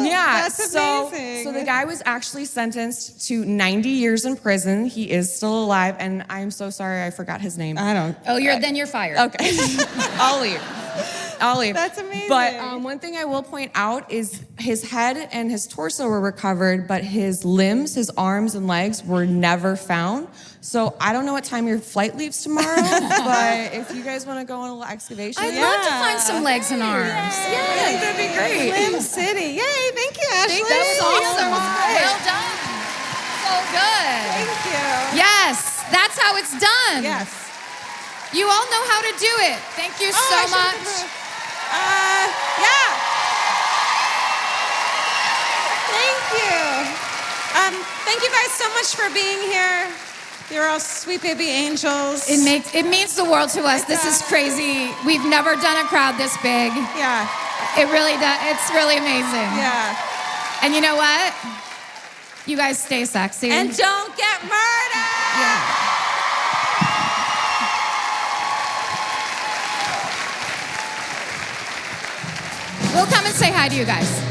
Yeah, That's amazing. So the guy was actually sentenced to 90 years in prison. He is still alive, and I'm so sorry I forgot his name. I don't. Oh, then you're fired. Okay, I'll leave. That's amazing. But one thing I will point out is his head and his torso were recovered, but his limbs, his arms and legs were never found. So I don't know what time your flight leaves tomorrow, but if you guys want to go on a little excavation, I'd love to find some legs and arms. yeah, I think that'd be great. Slim City. Yay, thank you, Ashley. That was awesome. That was great. Well done. So good. Thank you. Yes, that's how it's done. Yes. You all know how to do it. Thank you so much. Yeah. Thank you. Thank you guys so much for being here. You're all sweet baby angels. It means the world to us. This is crazy. We've never done a crowd this big. Yeah. It really does. It's really amazing. Yeah. And you know what? You guys stay sexy. And don't get murdered. yeah. We'll come and say hi to you guys.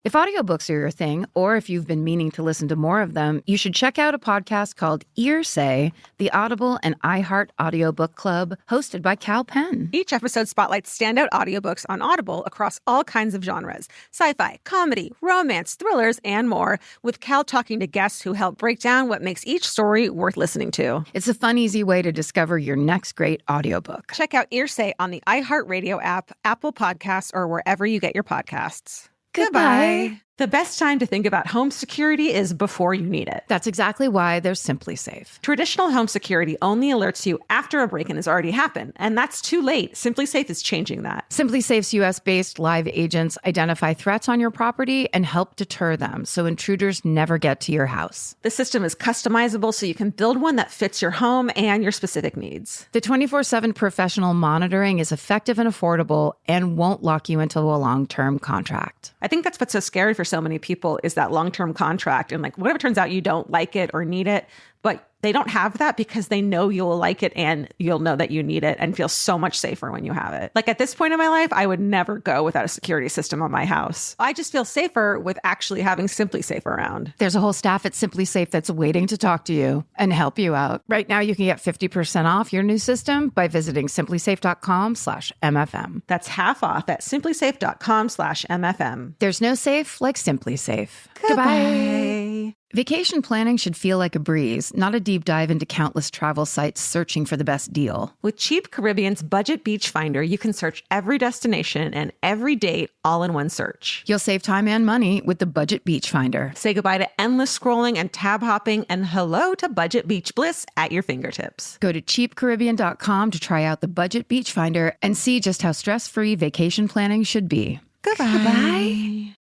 If audiobooks are your thing, or if you've been meaning to listen to more of them, you should check out a podcast called Earsay, the Audible and iHeart Audiobook Club, hosted by Cal Penn. Each episode spotlights standout audiobooks on Audible across all kinds of genres: sci-fi, comedy, romance, thrillers, and more, with Cal talking to guests who help break down what makes each story worth listening to. It's a fun, easy way to discover your next great audiobook. Check out Earsay on the iHeartRadio app, Apple Podcasts, or wherever you get your podcasts. Goodbye. The best time to think about home security is before you need it. That's exactly why there's Simply Safe. Traditional home security only alerts you after a break-in has already happened, and that's too late. Simply Safe is changing that. Simply Safe's US-based live agents identify threats on your property and help deter them so intruders never get to your house. The system is customizable so you can build one that fits your home and your specific needs. The 24/7 professional monitoring is effective and affordable and won't lock you into a long-term contract. I think that's what's so scary for so many people is that long-term contract. And like, whatever turns out you don't like it or need it, but they don't have that because they know you'll like it and you'll know that you need it and feel so much safer when you have it. Like at this point in my life, I would never go without a security system on my house. I just feel safer with actually having Simply Safe around. There's a whole staff at Simply Safe that's waiting to talk to you and help you out. Right now, you can get 50% off your new system by visiting simplysafe.com/MFM. That's half off at simplysafe.com/MFM. There's no safe like Simply Safe. Goodbye. Vacation planning should feel like a breeze, not a deep dive into countless travel sites searching for the best deal. With Cheap Caribbean's Budget Beach Finder, you can search every destination and every date all in one search. You'll save time and money with the Budget Beach Finder. Say goodbye to endless scrolling and tab hopping and hello to Budget Beach Bliss at your fingertips. Go to cheapcaribbean.com to try out the Budget Beach Finder and see just how stress-free vacation planning should be. Goodbye.